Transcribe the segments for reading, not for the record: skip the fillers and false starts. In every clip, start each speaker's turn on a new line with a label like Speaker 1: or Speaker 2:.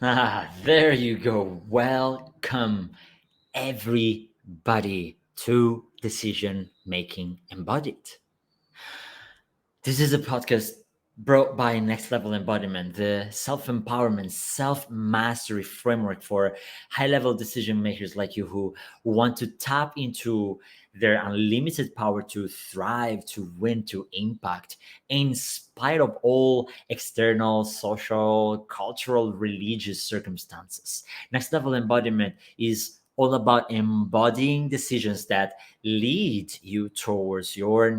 Speaker 1: There you go. Welcome, everybody, to Decision Making Embodied. This is a podcast brought by Next Level Embodiment, the self empowerment, self mastery framework for high level decision makers like you who want to tap into their unlimited power to thrive, to win, to impact, in spite of all external, social, cultural, religious circumstances. Next Level Embodiment is all about embodying decisions that lead you towards your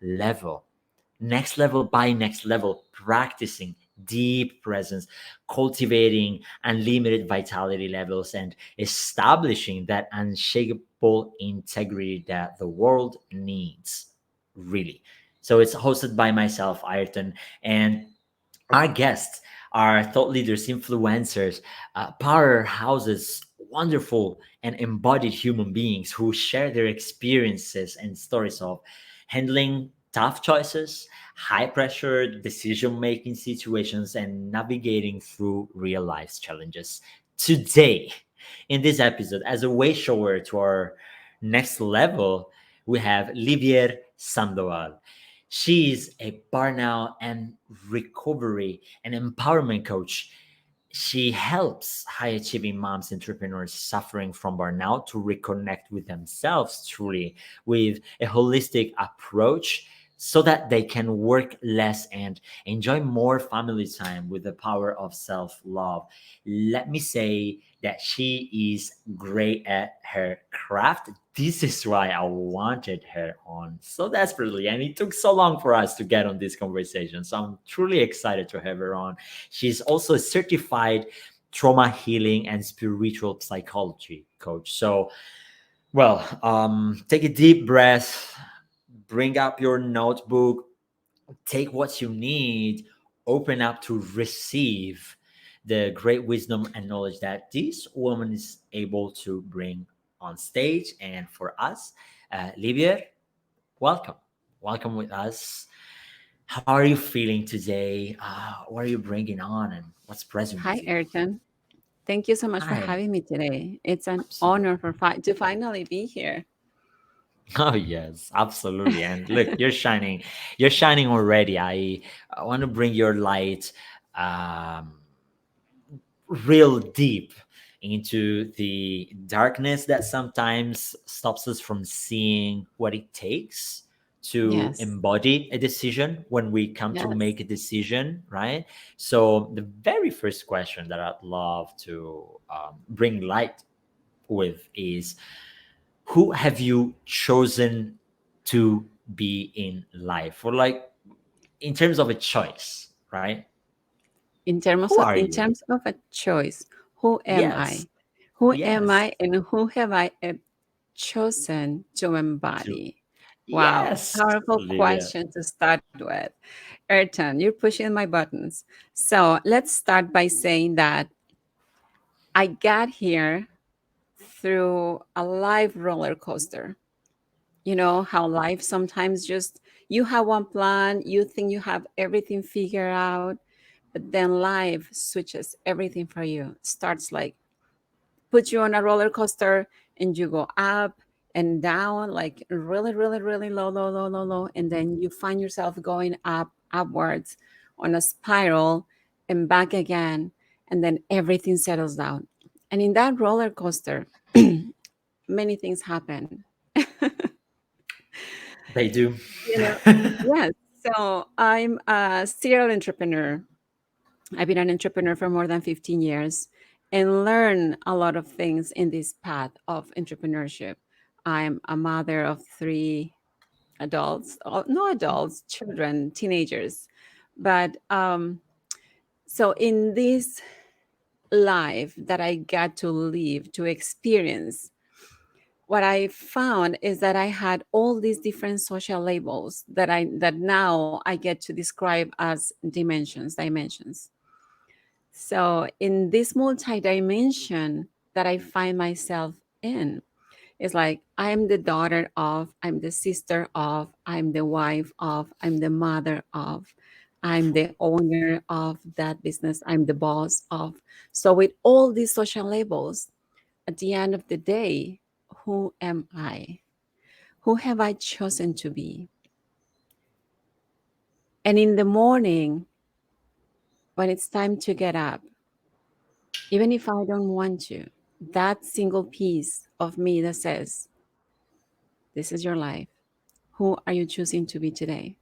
Speaker 1: level next level by next level, practicing deep presence, cultivating unlimited vitality levels, and establishing that unshakable integrity that the world needs, really. So it's hosted by myself, Ayrton, and our guests are thought leaders, influencers, powerhouses, wonderful and embodied human beings who share their experiences and stories of handling tough choices, high pressure decision making situations, and navigating through real life challenges. Today, in this episode, as a way shower to our next level, we have Libier Sandoval. She is a burnout and recovery and empowerment coach. She helps high achieving moms, entrepreneurs suffering from burnout to reconnect with themselves truly with a holistic approach so that they can work less and enjoy more family time with the power of self love. Let me say that she is great at her craft. This is why I wanted her on so desperately. And it took so long for us to get on this conversation. So I'm truly excited to have her on. She's also a certified trauma healing and spiritual psychology coach. So, take a deep breath, bring up your notebook, take what you need, open up to receive the great wisdom and knowledge that this woman is able to bring on stage. And for us, Libier, welcome. Welcome with us. How are you feeling today? What are you bringing on and what's present with
Speaker 2: Hi,
Speaker 1: you?
Speaker 2: Ayrton. Thank you so much for
Speaker 1: Hi.
Speaker 2: having me today. It's an honor
Speaker 1: Absolutely.
Speaker 2: to finally be here.
Speaker 1: Oh yes, absolutely. And look, you're shining already. I want to bring your light um real deep into the darkness that sometimes stops us from seeing what it takes to
Speaker 2: Yes,
Speaker 1: embody a decision when we come to
Speaker 2: yes.
Speaker 1: make a decision, right? So, the very first question that I'd love to bring light with is who have you chosen to be in life? Or, like, in terms of a choice, right? Who are
Speaker 2: In
Speaker 1: you?
Speaker 2: terms of a choice, who am
Speaker 1: Yes,
Speaker 2: I? Who am
Speaker 1: yes.
Speaker 2: I, and who have I chosen to
Speaker 1: To
Speaker 2: embody? Wow,
Speaker 1: yes,
Speaker 2: powerful
Speaker 1: Olivia.
Speaker 2: question to start with. Ayrton, you're pushing my buttons. So let's start by saying that I got here through a live roller coaster. You know how life sometimes just you have one plan, you think you have everything figured out, but then life switches everything for you. Starts like put you on a roller coaster and you go up and down, like really, really, really low, low, low, low, low, and then you find yourself going up, upwards on a spiral and back again, and then everything settles down. And in that roller coaster, many things happen.
Speaker 1: They do.
Speaker 2: You know, yes. So I'm a serial entrepreneur. I've been an entrepreneur for more than 15 years and learn a lot of things in this path of entrepreneurship. I'm a mother of three adults, no adults, children, teenagers. But so in this life that I got to live, to experience, what I found is that I had all these different social labels that now I get to describe as dimensions. So in this multi-dimension that I find myself in, it's like I'm the daughter of, I'm the sister of, I'm the wife of, I'm the mother of, I'm the owner of that business. I'm the boss of. So, with all these social labels, at the end of the day, who am I? Who have I chosen to be? And in the morning, when it's time to get up, even if I don't want to, that single piece of me that says, this is your life. Who are you choosing to be today?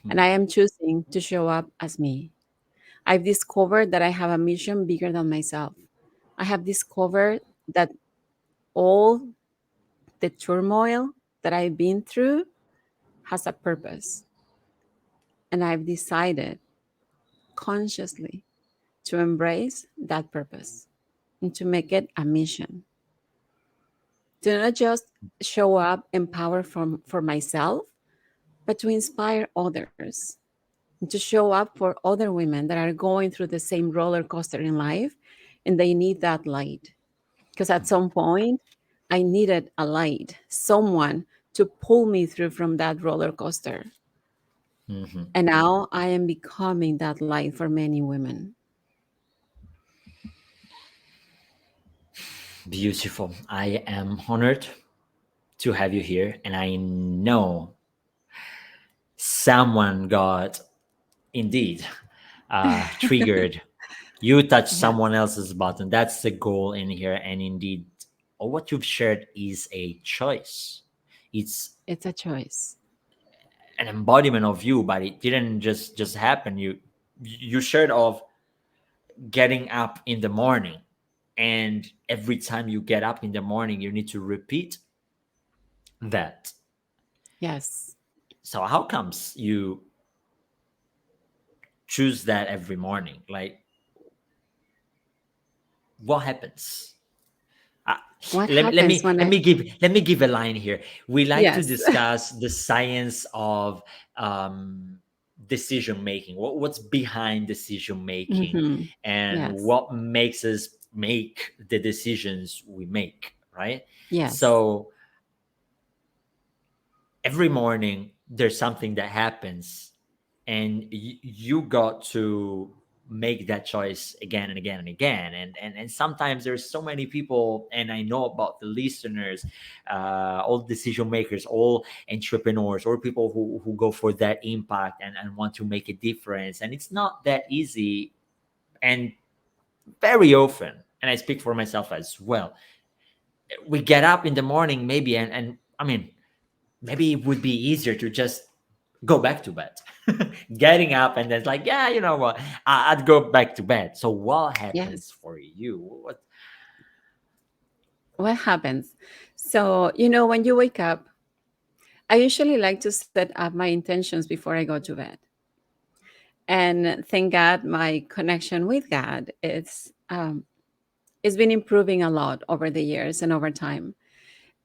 Speaker 2: And I am choosing to show up as me. I've discovered that I have a mission bigger than myself. I have discovered that all the turmoil that I've been through has a purpose. And I've decided consciously to embrace that purpose and to make it a mission. To not just show up empowered for myself, but to inspire others and to show up for other women that are going through the same roller coaster in life and they need that light. Because at some point, I needed a light, someone to pull me through from that roller coaster.
Speaker 1: Mhm.
Speaker 2: And now I am becoming that light for many women.
Speaker 1: Beautiful. I am honored to have you here, and I know someone got indeed triggered. You touch
Speaker 2: Yes,
Speaker 1: someone else's button. That's the goal in here, and indeed, all what you've shared is a choice. It's
Speaker 2: it's a choice.
Speaker 1: an embodiment of you, but it didn't just happen. You shared of getting up in the morning, and every time you get up in the morning, you need to repeat that.
Speaker 2: Yes.
Speaker 1: So how comes you choose that every morning? Like, what happens? Uh,
Speaker 2: What
Speaker 1: let
Speaker 2: happens
Speaker 1: me
Speaker 2: when
Speaker 1: let
Speaker 2: I,
Speaker 1: me give let me give a line here. We like to
Speaker 2: yes.
Speaker 1: discuss the science of decision making. What's behind decision making,
Speaker 2: Hmm.
Speaker 1: and
Speaker 2: Yes.
Speaker 1: what makes us make the decisions we make. Right.
Speaker 2: Yes.
Speaker 1: So every morning there's something that happens, and you got to make that choice again and again and again, and sometimes there's so many people, and I know about the listeners, all decision makers, all entrepreneurs, or people who go for that impact and want to make a difference, and it's not that easy. And very often, and I speak for myself as well, we get up in the morning maybe, and I mean, maybe it would be easier to just go back to bed. Getting up and then it's like, yeah, you know what, I'd go back to bed. So what
Speaker 2: Yes.
Speaker 1: happens for you? What?
Speaker 2: What happens? So, when you wake up, I usually like to set up my intentions before I go to bed. And thank God my connection with God it's been improving a lot over the years and over time.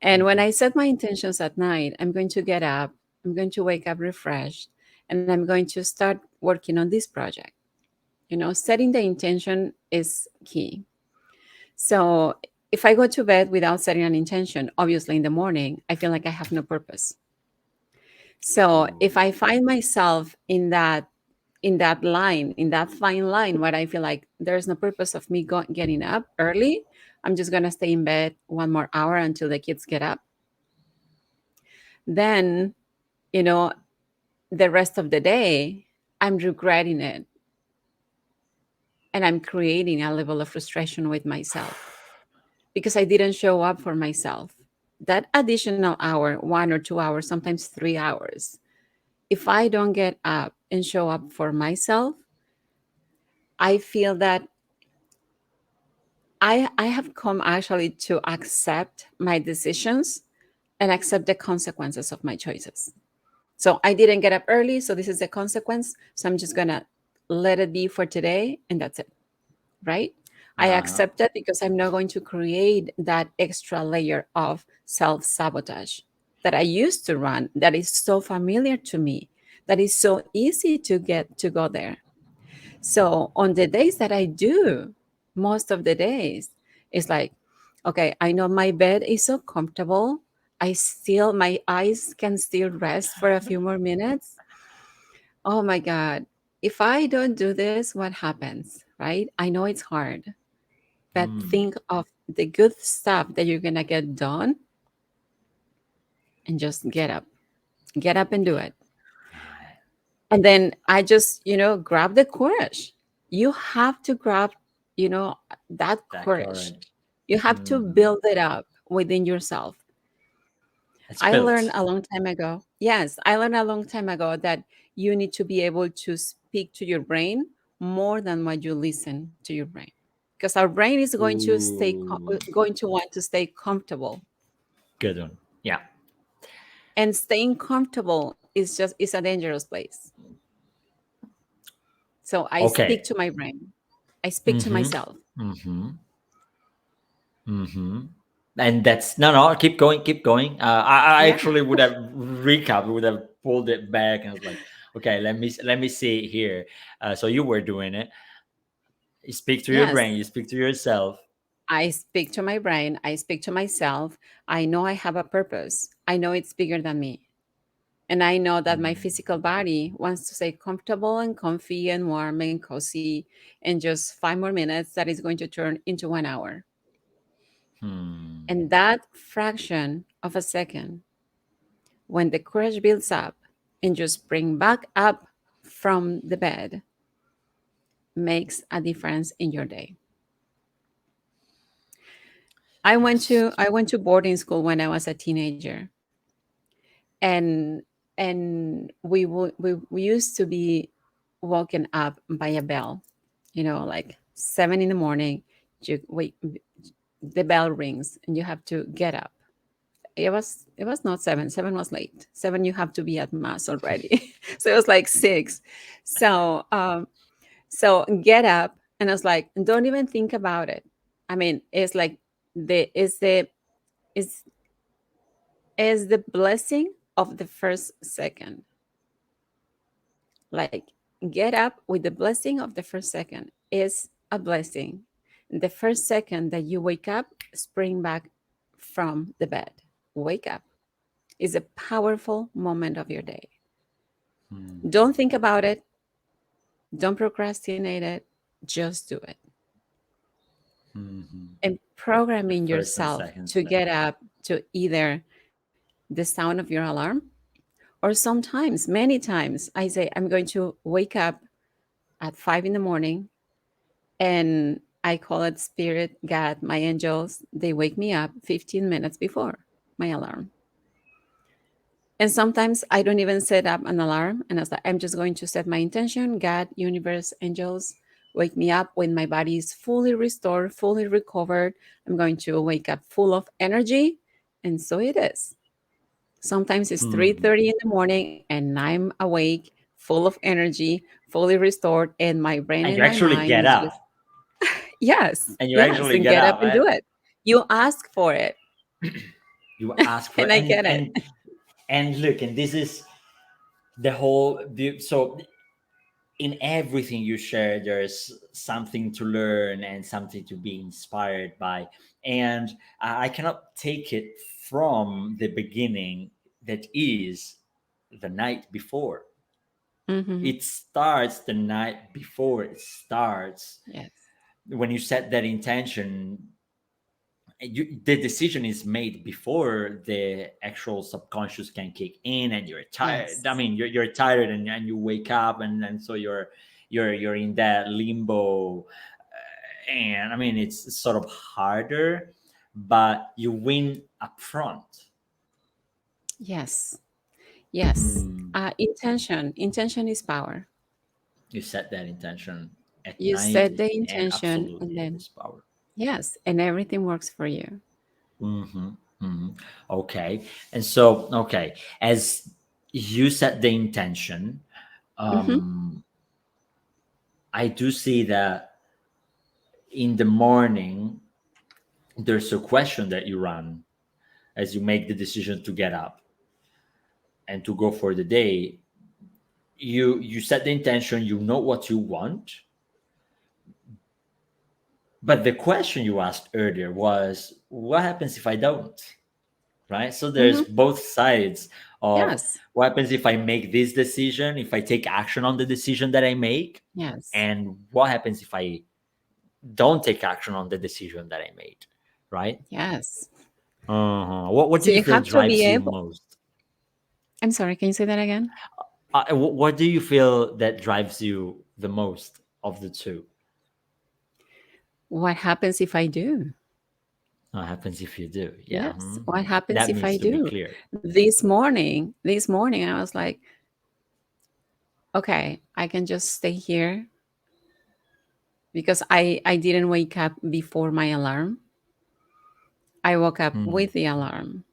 Speaker 2: And when
Speaker 1: Mhm.
Speaker 2: I set my intentions at night, I'm going to get up, I'm going to wake up refreshed, and I'm going to start working on this project. Setting the intention is key. So if I go to bed without setting an intention, obviously in the morning, I feel like I have no purpose. So
Speaker 1: Ooh.
Speaker 2: if I find myself in that line, in that fine line where I feel like there's no purpose of me getting up early, I'm just going to stay in bed one more hour until the kids get up. Then, you know, the rest of the day, I'm regretting it and I'm creating a level of frustration with myself because I didn't show up for myself. That additional hour, 1 or 2 hours, sometimes 3 hours, if I don't get up and show up for myself, I feel that I have come actually to accept my decisions and accept the consequences of my choices. So I didn't get up early, so this is the consequence. So I'm just gonna let it be for today, and that's it, right? I
Speaker 1: Uh-huh.
Speaker 2: accept it because I'm not going to create that extra layer of self sabotage that I used to run, that is so familiar to me, that is so easy to get to go there. So on the days that I do, most of the days, it's like, okay, I know my bed is so comfortable. My eyes can still rest for a few more minutes. Oh my God. if I don't do this, what happens? Right? I know it's hard, but
Speaker 1: Hmm.
Speaker 2: think of the good stuff that you're gonna get done and just get up and do it. And then I just, grab the courage. You have to grab, you know, that
Speaker 1: That
Speaker 2: courage.
Speaker 1: courage.
Speaker 2: You have to
Speaker 1: Hmm.
Speaker 2: build it up within yourself.
Speaker 1: It's
Speaker 2: I learned
Speaker 1: built.
Speaker 2: a long time ago. Yes, I learned a long time ago that you need to be able to speak to your brain more than what you listen to your brain. Because our brain is going to
Speaker 1: Ooh,
Speaker 2: going to want to stay comfortable.
Speaker 1: good one. Yeah.
Speaker 2: And staying comfortable is a dangerous place. So I speak
Speaker 1: Okay.
Speaker 2: to my brain. I speak to
Speaker 1: Mm-hmm.
Speaker 2: myself.
Speaker 1: Mm-hmm. Mm-hmm. And that's no. Keep going. Keep going. I
Speaker 2: Yeah.
Speaker 1: actually would have recap. Would have pulled it back and was like, okay, let me see here. So you were doing it. You speak to your
Speaker 2: Yes.
Speaker 1: brain. You speak to yourself.
Speaker 2: I speak to my brain. I speak to myself. I know I have a purpose. I know it's bigger than me. And I know that my
Speaker 1: Hmm.
Speaker 2: physical body wants to stay comfortable and comfy and warm and cozy. And just 5 more minutes, that is going to turn into 1 hour.
Speaker 1: Hmm.
Speaker 2: And that fraction of a second, when the courage builds up and just bring back up from the bed, makes a difference in your day.
Speaker 1: Yes.
Speaker 2: I went to boarding school when I was a teenager, and we used to be woken up by a bell, like 7 in the morning. You wait, the bell rings, and you have to get up. It was not 7. 7 was late. 7, you have to be at mass already. So it was like 6. So so get up, and I was like, don't even think about it. I mean, it's like is is the blessing of the first second. Like, get up with the blessing of the first second is a blessing. The first second that you wake up, spring back from the bed. Wake up is a powerful moment of your day.
Speaker 1: Hmm.
Speaker 2: Don't think about it. Don't procrastinate it. Just do it.
Speaker 1: Hmm.
Speaker 2: And
Speaker 1: The
Speaker 2: programming
Speaker 1: first and
Speaker 2: yourself
Speaker 1: second
Speaker 2: to
Speaker 1: step.
Speaker 2: get up to either the sound of your alarm, or sometimes, many times, I say, I'm going to wake up at 5 in the morning, and I call it spirit, God, my angels. They wake me up 15 minutes before my alarm. And sometimes I don't even set up an alarm. And I was like, I'm just going to set my intention. God, universe, angels, wake me up when my body is fully restored, fully recovered. I'm going to wake up full of energy. And so it is. Sometimes it's
Speaker 1: Hmm.
Speaker 2: 3:30 in the morning and I'm awake, full of energy, fully restored, and my brain
Speaker 1: And
Speaker 2: and
Speaker 1: you
Speaker 2: my
Speaker 1: actually
Speaker 2: mind
Speaker 1: get
Speaker 2: is just,
Speaker 1: up.
Speaker 2: yes,
Speaker 1: And you
Speaker 2: yes,
Speaker 1: actually
Speaker 2: and
Speaker 1: get
Speaker 2: get up
Speaker 1: up.
Speaker 2: and do it. You ask for it,
Speaker 1: You ask for
Speaker 2: and I get it.
Speaker 1: and look, and this is the whole. So in everything you share, there's something to learn and something to be inspired by. And I cannot take it from the beginning. That is the night before.
Speaker 2: Hmm.
Speaker 1: It starts the night before it starts.
Speaker 2: Yes,
Speaker 1: When you set that intention, the decision is made before the actual subconscious can kick in, and you're tired. I
Speaker 2: yes,
Speaker 1: mean, you're tired, and you wake up, and so you're in that limbo. And I mean, it's sort of harder, but you win up front.
Speaker 2: yes, yes.
Speaker 1: Hmm.
Speaker 2: Intention is power.
Speaker 1: You set that intention at
Speaker 2: You
Speaker 1: night,
Speaker 2: set the
Speaker 1: and
Speaker 2: intention, and
Speaker 1: absolutely it
Speaker 2: then,
Speaker 1: is power.
Speaker 2: yes, and everything works for you.
Speaker 1: Hmm. Hmm. Okay. And so, okay, as you set the intention,
Speaker 2: Hmm.
Speaker 1: um, I do see that in the morning, there's a question that you run as you make the decision to get up and to go for the day. You set the intention, you know what you want, but the question you asked earlier was, what happens if I don't? Right? So there's
Speaker 2: Hmm.
Speaker 1: both sides of
Speaker 2: Yes.
Speaker 1: what happens if I make this decision, if I take action on the decision that I make,
Speaker 2: Yes.
Speaker 1: and what happens if I don't take action on the decision that I made, right?
Speaker 2: Yes.
Speaker 1: What do
Speaker 2: So
Speaker 1: you
Speaker 2: you
Speaker 1: feel
Speaker 2: have to be
Speaker 1: drives you
Speaker 2: able.
Speaker 1: most?
Speaker 2: I'm sorry, can you say that again?
Speaker 1: What do you feel that drives you the most of the two?
Speaker 2: What happens if I do?
Speaker 1: What happens if you do? Yeah,
Speaker 2: Yes. What happens
Speaker 1: that
Speaker 2: if I
Speaker 1: needs to be
Speaker 2: do?
Speaker 1: clear.
Speaker 2: This morning, I was like, okay, I can just stay here because I didn't wake up before my alarm. I woke up
Speaker 1: Mm-hmm.
Speaker 2: with the alarm.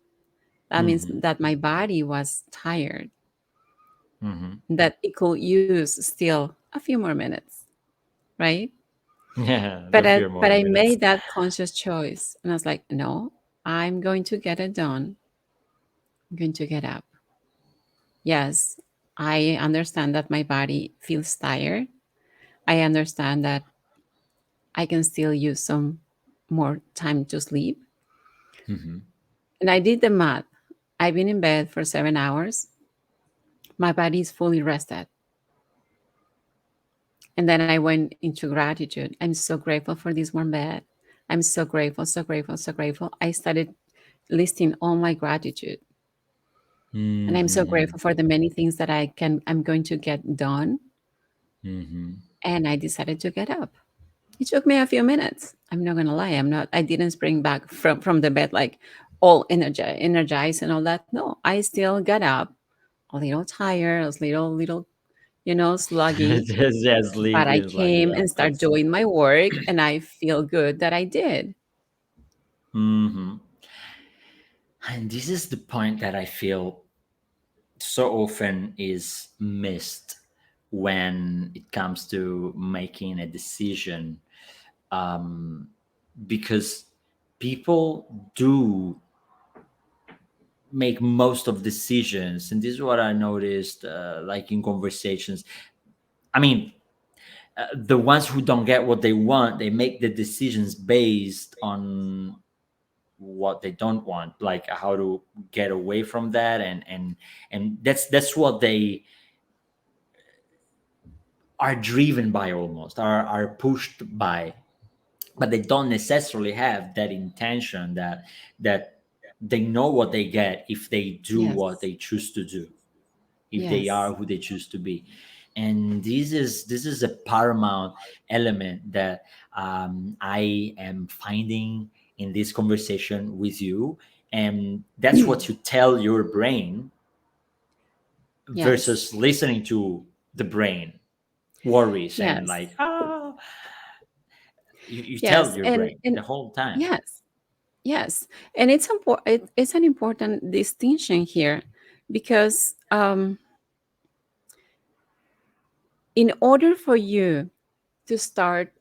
Speaker 2: That means
Speaker 1: Mm-hmm.
Speaker 2: that my body was tired,
Speaker 1: Mm-hmm.
Speaker 2: that it could use still a few more minutes, right?
Speaker 1: Yeah,
Speaker 2: But
Speaker 1: the
Speaker 2: I,
Speaker 1: few
Speaker 2: but
Speaker 1: more
Speaker 2: I
Speaker 1: minutes.
Speaker 2: made that conscious choice, and I was like, no, I'm going to get it done. I'm going to get up. Yes, I understand that my body feels tired. I understand that I can still use some more time to sleep.
Speaker 1: Mm-hmm.
Speaker 2: And I did the math. I've been in bed for 7 hours. My body is fully rested. And then I went into gratitude. I'm so grateful for this warm bed. I'm so grateful, so grateful, so grateful. I started listing all my gratitude. And I'm so
Speaker 1: Mm-hmm.
Speaker 2: grateful for the many things that I'm going to get done.
Speaker 1: Mm-hmm.
Speaker 2: And I decided to get up. It took me a few minutes. I'm not gonna lie. I didn't spring back from the bed like all energized and all that. No, I still got up a little tired, a little, sluggy.
Speaker 1: Just
Speaker 2: But I
Speaker 1: sleeping is like,
Speaker 2: came
Speaker 1: yeah,
Speaker 2: and started
Speaker 1: that's.
Speaker 2: doing my work, and I feel good that I did.
Speaker 1: Mm-hmm. And this is the point that I feel so often is missed when it comes to making a decision, um, because people do make most of decisions, and this is what I noticed, like in conversations. I mean, the ones who don't get what they want, they make the decisions based on what they don't want, like how to get away from that, and that's what they are driven by, almost are pushed by, but they don't necessarily have that intention that they know what they get if they do what
Speaker 2: Yes,
Speaker 1: they choose to do, if they
Speaker 2: yes,
Speaker 1: are who they choose to be. And this is a paramount element that I am finding in this conversation with you, and that's what you tell your brain
Speaker 2: yes,
Speaker 1: versus listening to the brain worries and
Speaker 2: yes,
Speaker 1: like, you tell
Speaker 2: yes,
Speaker 1: your
Speaker 2: and
Speaker 1: brain
Speaker 2: and
Speaker 1: the whole time.
Speaker 2: yes, yes, and it's an important distinction here because in order for you to start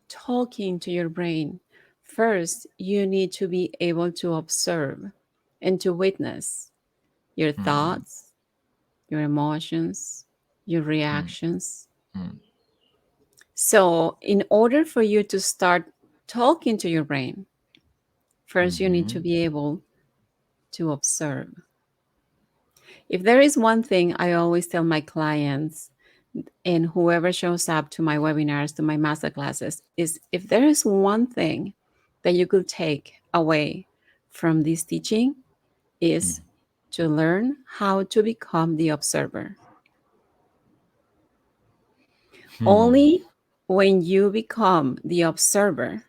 Speaker 2: talking to your brain, first you need to be able to observe and to witness your
Speaker 1: Mm-hmm.
Speaker 2: thoughts, your emotions, your
Speaker 1: Mm-hmm.
Speaker 2: reactions. So, in order for you to start talking to your brain, first you need
Speaker 1: Mm-hmm.
Speaker 2: to be able to observe. If there is one thing I always tell my clients and whoever shows up to my webinars, to my masterclasses, is if there is one thing that you could take away from this teaching is to learn how to become the observer.
Speaker 1: Hmm.
Speaker 2: Only when you become the observer,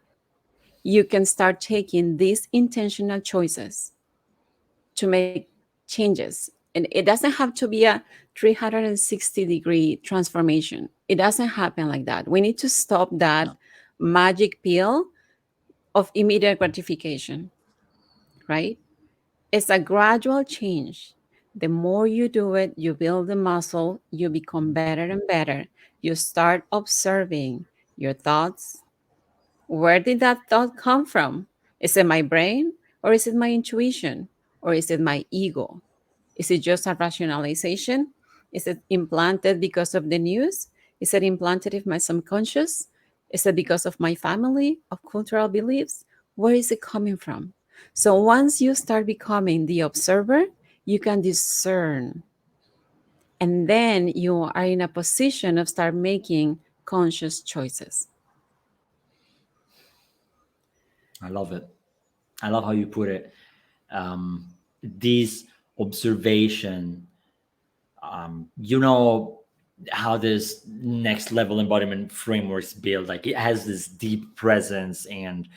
Speaker 2: you can start taking these intentional choices to make changes. And it doesn't have to be a 360-degree transformation. It doesn't happen like that. We need to stop that
Speaker 1: No.
Speaker 2: magic pill of immediate gratification, right? It's a gradual change. The more you do it, you build the muscle, you become better and better. You start observing your thoughts. Where did that thought come from? Is it my brain, or is it my intuition, or is it my ego? Is it just a rationalization? Is it implanted because of the news? Is it implanted in my subconscious? Is it because of my family, of cultural beliefs? Where is it coming from? So once you start becoming the observer, you can discern, and then you are in a position of start making conscious choices.
Speaker 1: I love it. I love how you put it. This observation, you know how this next level embodiment frameworks build, like it has this deep presence and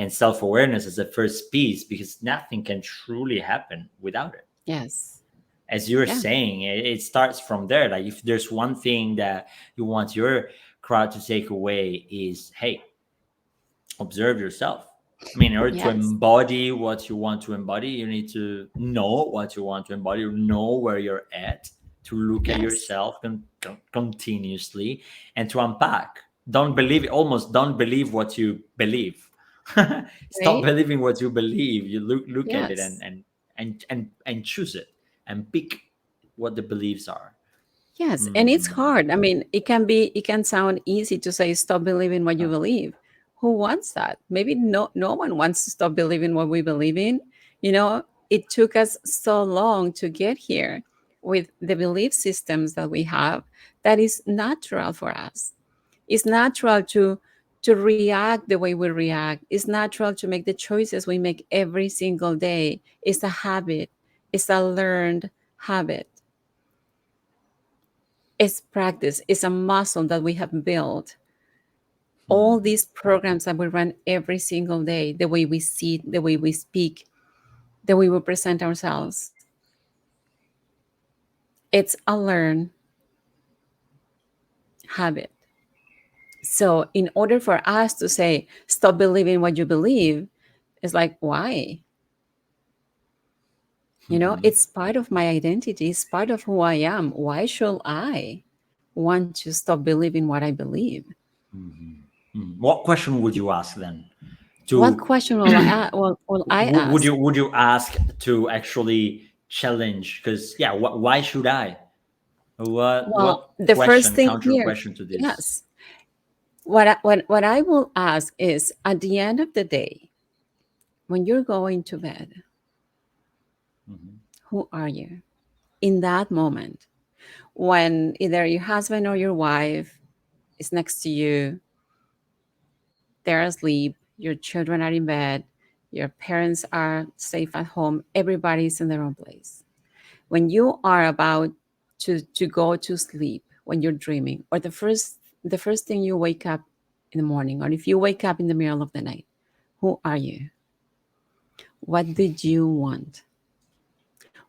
Speaker 1: self-awareness as the first piece, because nothing can truly happen without it.
Speaker 2: Yes.
Speaker 1: As you're
Speaker 2: Yeah.
Speaker 1: saying, it starts from there. Like if there's one thing that you want your crowd to take away is, hey, observe yourself. I mean, in order to
Speaker 2: Yes.
Speaker 1: embody what you want to embody, you need to know what you want to embody, know where you're at, to look at
Speaker 2: Yes.
Speaker 1: yourself continuously, and to unpack. Don't believe, almost don't believe what you believe. Stop
Speaker 2: Right?
Speaker 1: believing what you believe. You look at it
Speaker 2: Yes.
Speaker 1: and choose it and pick what the beliefs are.
Speaker 2: Yes, and it's
Speaker 1: Mm-hmm.
Speaker 2: hard. I mean, it can sound easy to say stop believing what you
Speaker 1: Oh,
Speaker 2: believe. Who wants that? Maybe no one wants to stop believing what we believe in. You know, it took us so long to get here with the belief systems that we have that is natural for us. It's natural to react the way we react. It's natural to make the choices we make every single day. It's a habit. It's a learned habit. It's practice, it's a muscle that we have built. All
Speaker 1: hmm.
Speaker 2: these programs that we run every single day, the way we see, the way we speak, the way we present ourselves, it's a learned habit. So, in order for us to say, stop believing what you believe, it's like, why? You know,
Speaker 1: Hmm.
Speaker 2: it's part of my identity, it's part of who I am. Why should I want to stop believing what I believe?
Speaker 1: Hmm. What question would you ask then?
Speaker 2: What
Speaker 1: To
Speaker 2: question will I ask?
Speaker 1: would you ask to actually challenge? Because yeah, why should I?
Speaker 2: Well,
Speaker 1: What
Speaker 2: the first
Speaker 1: question,
Speaker 2: thing
Speaker 1: counter
Speaker 2: here,
Speaker 1: question to this?
Speaker 2: yes. What I will ask is at the end of the day, when you're going to bed,
Speaker 1: Hmm.
Speaker 2: who are you? In that moment, when either your husband or your wife is next to you, they're asleep, your children are in bed, your parents are safe at home, everybody's in their own place. When you are about to go to sleep, when you're dreaming, or the first thing you wake up in the morning, or if you wake up in the middle of the night, who are you? What did you want?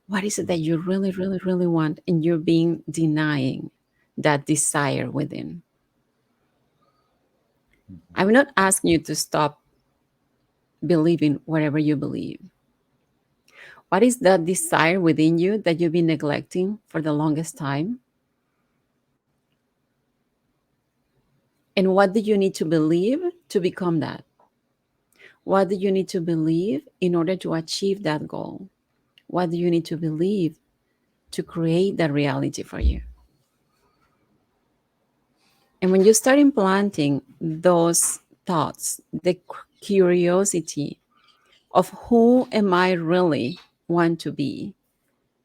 Speaker 2: What is it that you really, really, really want, and you're being denying that desire within? I'm not asking you to stop believing whatever you believe. What is that desire within you that you've been neglecting for the longest time? And what do you need to believe to become that? What do you need to believe in order to achieve that goal? What do you need to believe to create that reality for you? And when you start implanting those thoughts, the curiosity of who am I really want to be?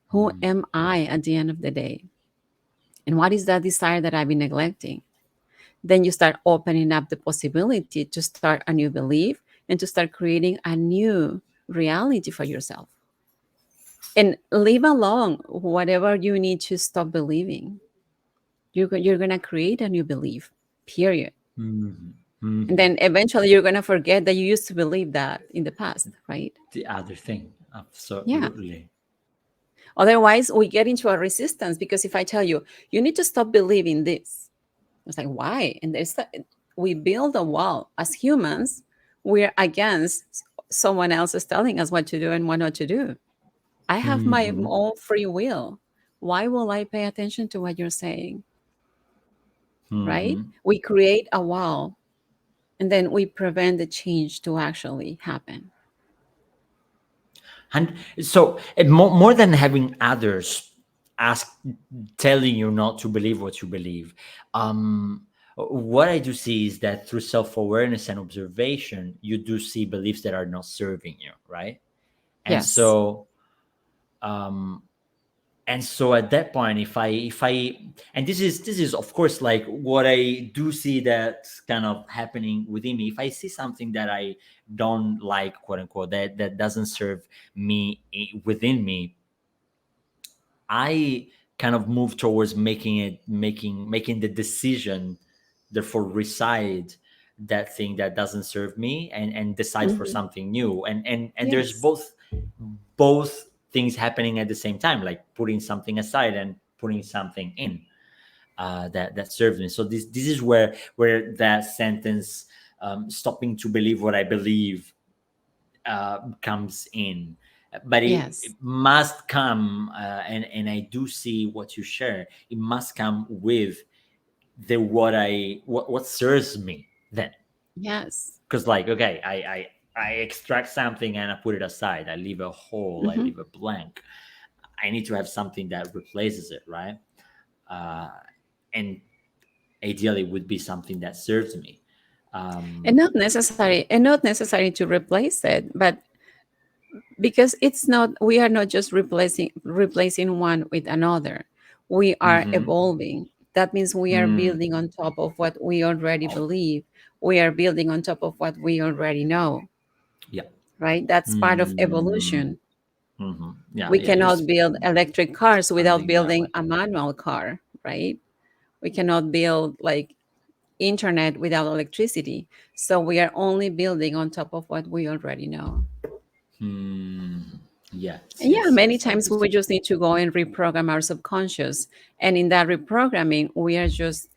Speaker 2: Who am I at the end of the day? And what is that desire that I've been neglecting? Then you start opening up the possibility to start a new belief and to start creating a new reality for yourself. And leave alone whatever you need to stop believing. You're going to create a new belief, period.
Speaker 1: Hmm.
Speaker 2: And
Speaker 1: Hmm.
Speaker 2: then eventually you're going to forget that you used to believe that in the past, right?
Speaker 1: The other thing,
Speaker 2: Yeah.
Speaker 1: absolutely.
Speaker 2: Otherwise, we get into a resistance because if I tell you, you need to stop believing this, it's like, why? And we build a wall. As humans, we're against someone else is telling us what to do and what not to do. I have my
Speaker 1: Hmm.
Speaker 2: own free will. Why will I pay attention to what you're saying? Right?
Speaker 1: Hmm.
Speaker 2: We create a wall and then we prevent the change to actually happen.
Speaker 1: And so, more than having others ask, telling you not to believe what you believe, what I do see is that through self awareness and observation, you do see beliefs that are not serving you, right? And
Speaker 2: Yes.
Speaker 1: so, And so at that point, if I and this is of course like what I do see that's kind of happening within me. If I see something that I don't like, quote unquote, that doesn't serve me within me, I kind of move towards making the decision, therefore reside that thing that doesn't serve me, and decide for
Speaker 2: Hmm.
Speaker 1: something new. And there's
Speaker 2: Yes.
Speaker 1: both things happening at the same time, like putting something aside and putting something in, that serves me. So this is where that sentence, stopping to believe what I believe, comes in. But it
Speaker 2: Yes.
Speaker 1: must come, and I do see what you share. It must come with the what serves me then.
Speaker 2: Yes.
Speaker 1: Because like, okay, I extract something and I put it aside. I leave a hole. I
Speaker 2: Hmm.
Speaker 1: leave a blank. I need to have something that replaces it, right? Uh, and ideally would be something that serves me.
Speaker 2: And
Speaker 1: Um,
Speaker 2: not necessary to replace it, but because it's not, we are not just replacing one with another. We are
Speaker 1: mhm.
Speaker 2: evolving. That means we are
Speaker 1: Mm,
Speaker 2: building on top of what we already believe. We are building on top of what we already know,
Speaker 1: yeah.
Speaker 2: right? That's part of
Speaker 1: Mm,
Speaker 2: evolution.
Speaker 1: yeah,
Speaker 2: We
Speaker 1: yeah.
Speaker 2: cannot
Speaker 1: Just
Speaker 2: build electric cars without
Speaker 1: understanding that
Speaker 2: building
Speaker 1: way.
Speaker 2: a manual car, right? We cannot build like internet without electricity. So we are only building on top of what we already know.
Speaker 1: Hmm. Yes,
Speaker 2: And yeah,
Speaker 1: yes,
Speaker 2: many
Speaker 1: yes.
Speaker 2: times we
Speaker 1: Understood.
Speaker 2: just need to go and reprogram our subconscious. And in that reprogramming, we are just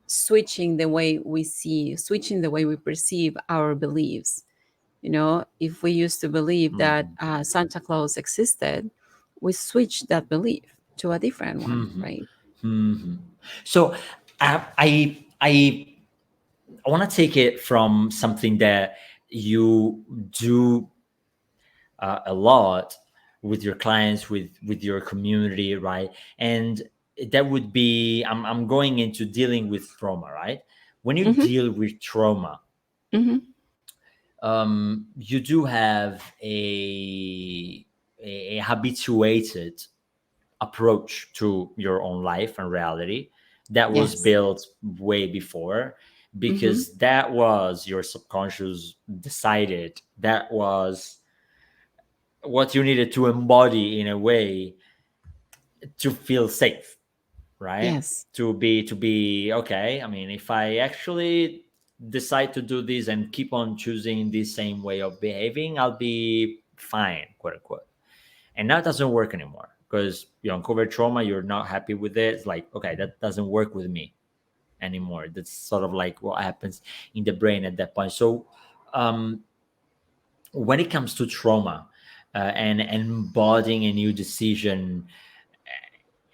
Speaker 2: switching the way we see, switching the way we perceive our beliefs. You know, if we used to believe that
Speaker 1: Hmm.
Speaker 2: Santa Claus existed, we switch that belief to a different one,
Speaker 1: Hmm.
Speaker 2: right?
Speaker 1: Hmm. So, I want to take it from something that you do, a lot with your clients, with your community, right? And that would be, I'm going into dealing with trauma, right? When you
Speaker 2: Hmm.
Speaker 1: deal with trauma,
Speaker 2: Hmm.
Speaker 1: you do have a habituated approach to your own life and reality that was
Speaker 2: Yes.
Speaker 1: built way before,
Speaker 2: Hmm.
Speaker 1: because that was your subconscious decided that was what you needed to embody in a way to feel safe, right?
Speaker 2: Yes.
Speaker 1: To be okay. I mean, if I actually decide to do this and keep on choosing this same way of behaving, I'll be fine, quote unquote. And that doesn't work anymore, because you uncover trauma, you're not happy with it. It's like, okay, that doesn't work with me anymore. That's sort of like what happens in the brain at that point. So, um, when it comes to trauma, and embodying a new decision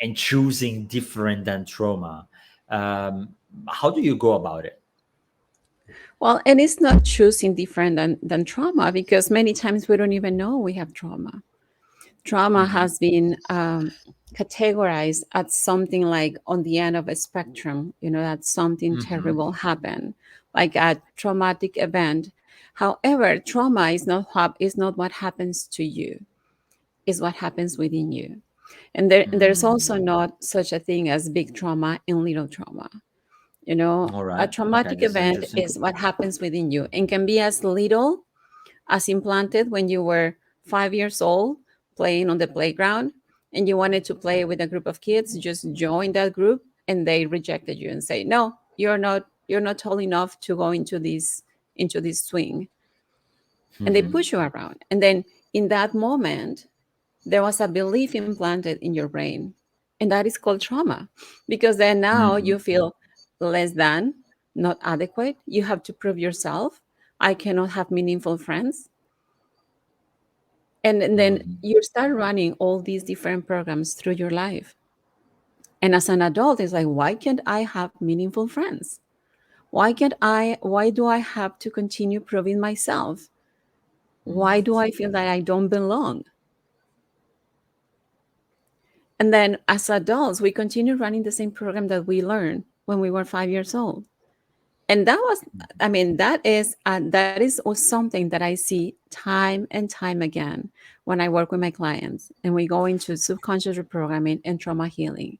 Speaker 1: and choosing different than trauma, um, how do you go about it?
Speaker 2: Well, and it's not choosing different than trauma because many times we don't even know we have trauma. Trauma
Speaker 1: Hmm.
Speaker 2: has been categorized as something like on the end of a spectrum, you know, that something
Speaker 1: Hmm.
Speaker 2: terrible happened, like a traumatic event. However, trauma is not what happens to you, is what happens within you. And there's also
Speaker 1: Mm.
Speaker 2: not such a thing as big trauma and little trauma. You know,
Speaker 1: All
Speaker 2: a
Speaker 1: right. Okay,
Speaker 2: traumatic
Speaker 1: this is
Speaker 2: event
Speaker 1: interesting.
Speaker 2: is what happens within you and can be as little as implanted when you were 5 years old playing on the playground and you wanted to play with a group of kids, just join that group and they rejected you and say, no, you're not tall enough to go into this swing. And they
Speaker 1: Hmm.
Speaker 2: push you around. And then in that moment, there was a belief implanted in your brain. And that is called trauma. Because then now
Speaker 1: Hmm.
Speaker 2: you feel less than, not adequate. You have to prove yourself. I cannot have meaningful friends. And then
Speaker 1: Hmm.
Speaker 2: you start running all these different programs through your life. And as an adult, it's like, why can't I have meaningful friends? Why do I have to continue proving myself? Why do I feel that I don't belong? And then as adults, we continue running the same program that we learned when we were 5 years old. And that was, that is something that I see time and time again when I work with my clients and we go into subconscious reprogramming and trauma healing.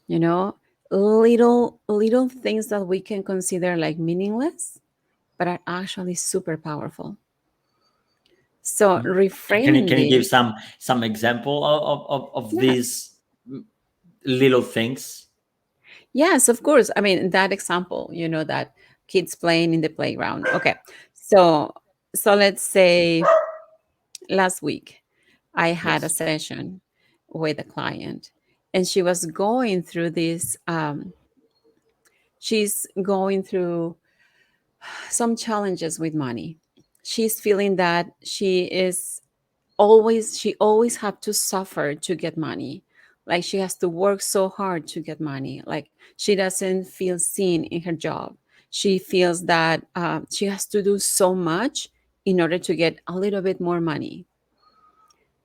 Speaker 2: You know, little things that we can consider like meaningless, but are actually super powerful. So
Speaker 1: Mm.
Speaker 2: reframing
Speaker 1: Can you give
Speaker 2: this,
Speaker 1: some example of
Speaker 2: yes,
Speaker 1: these little things?
Speaker 2: yes, of course. I mean, that example, that kids playing in the playground. Okay, so let's say last week I had a
Speaker 1: Yes.
Speaker 2: session with a client, and she was going through this. She's going through some challenges with money. She's feeling that she always have to suffer to get money, like she has to work so hard to get money, like she doesn't feel seen in her job. She feels that she has to do so much in order to get a little bit more money,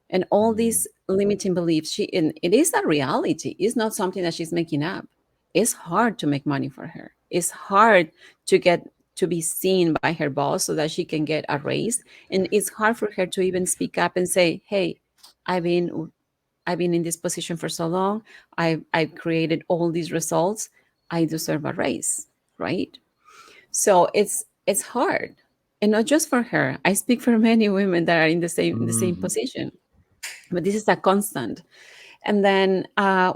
Speaker 2: and all
Speaker 1: Mm.
Speaker 2: these limiting beliefs. And it is a reality. It's not something that she's making up. It's hard to make money for her. It's hard to be seen by her boss so that she can get a raise, and it's hard for her to even speak up and say, hey, i've been I've been in this position for so long. I've created all these results. I deserve a raise, right? So it's hard, and not just for her. I speak for many women that are in the same
Speaker 1: Mhm.
Speaker 2: position, but this is a constant. And then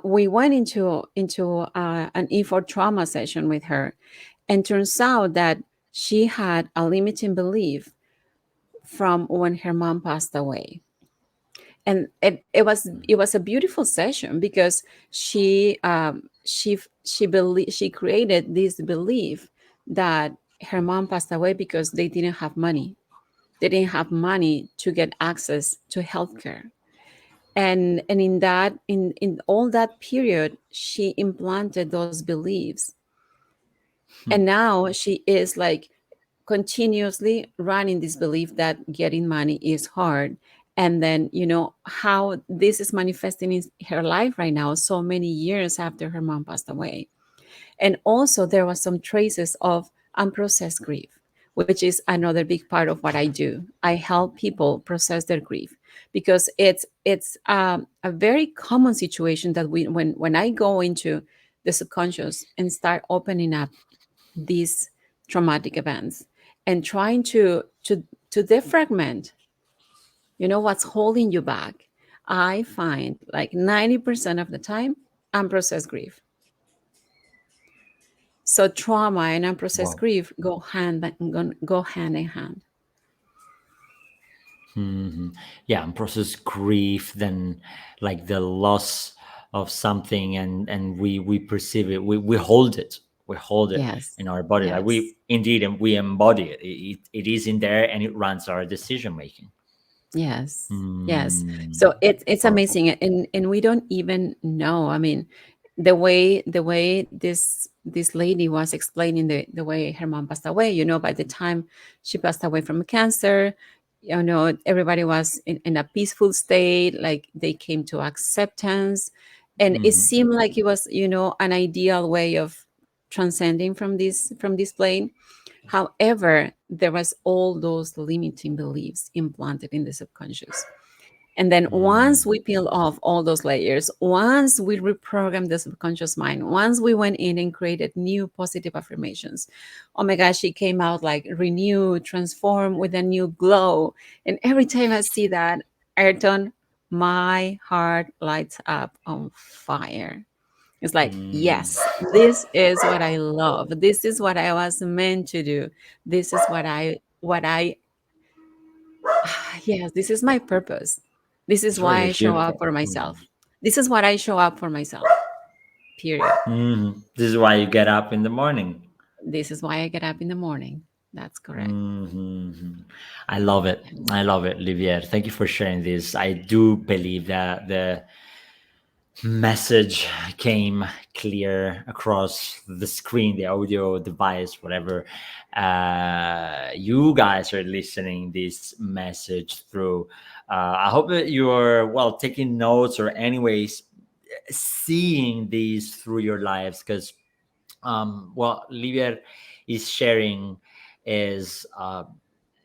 Speaker 2: we went into an E4 trauma session with her, and turns out that she had a limiting belief from when her mom passed away. And it was a beautiful session because she created this belief that her mom passed away because they didn't have money. They didn't have money to get access to healthcare. And in all that period, she implanted those beliefs, and
Speaker 1: Hmm.
Speaker 2: now she is like continuously running this belief that getting money is hard. And then how this is manifesting in her life right now, so many years after her mom passed away. And also there was some traces of unprocessed grief, which is another big part of what I do. I help people process their grief, because it's a very common situation that when I go into the subconscious and start opening up these traumatic events and trying to defragment what's holding you back, I find like 90% of the time unprocessed grief. So trauma and unprocessed
Speaker 1: Wow.
Speaker 2: grief go hand in hand.
Speaker 1: Hmm. Yeah, and process grief, then like the loss of something, and we perceive it, we hold it, we hold it
Speaker 2: Yes,
Speaker 1: in our body, like
Speaker 2: yes,
Speaker 1: we indeed, and we embody it. It is in there, and it runs our decision making.
Speaker 2: yes, yes.
Speaker 1: Mm.
Speaker 2: So it's
Speaker 1: Powerful.
Speaker 2: amazing, and we don't even know. I mean, the way this lady was explaining the way her mom passed away. By the time she passed away from cancer, everybody was in a peaceful state. Like they came to acceptance, and it
Speaker 1: Hmm.
Speaker 2: seemed like it was an ideal way of transcending from this plane. However, there was all those limiting beliefs implanted in the subconscious. And then once we peel off all those layers, once we reprogram the subconscious mind, once we went in and created new positive affirmations, oh my gosh, she came out like renewed, transformed with a new glow. And every time I see that, Ayrton, my heart lights up on fire. It's like,
Speaker 1: Mm.
Speaker 2: yes, this is what I love. This is what I was meant to do. This is what I yes, this is my purpose. This is
Speaker 1: It's what
Speaker 2: why
Speaker 1: you're
Speaker 2: I show
Speaker 1: here
Speaker 2: up
Speaker 1: for.
Speaker 2: for
Speaker 1: Mm.
Speaker 2: myself. This is what I show up for myself. Period.
Speaker 1: This is why you get up in the morning.
Speaker 2: This is why I get up in the morning. That's correct.
Speaker 1: Hmm. I love it. I love it, Livier. Thank you for sharing this. I do believe that the message came clear across the screen, the audio device, whatever you guys are listening this message through. I hope that you're well taking notes, or anyways seeing these through your lives, because what Livier is sharing is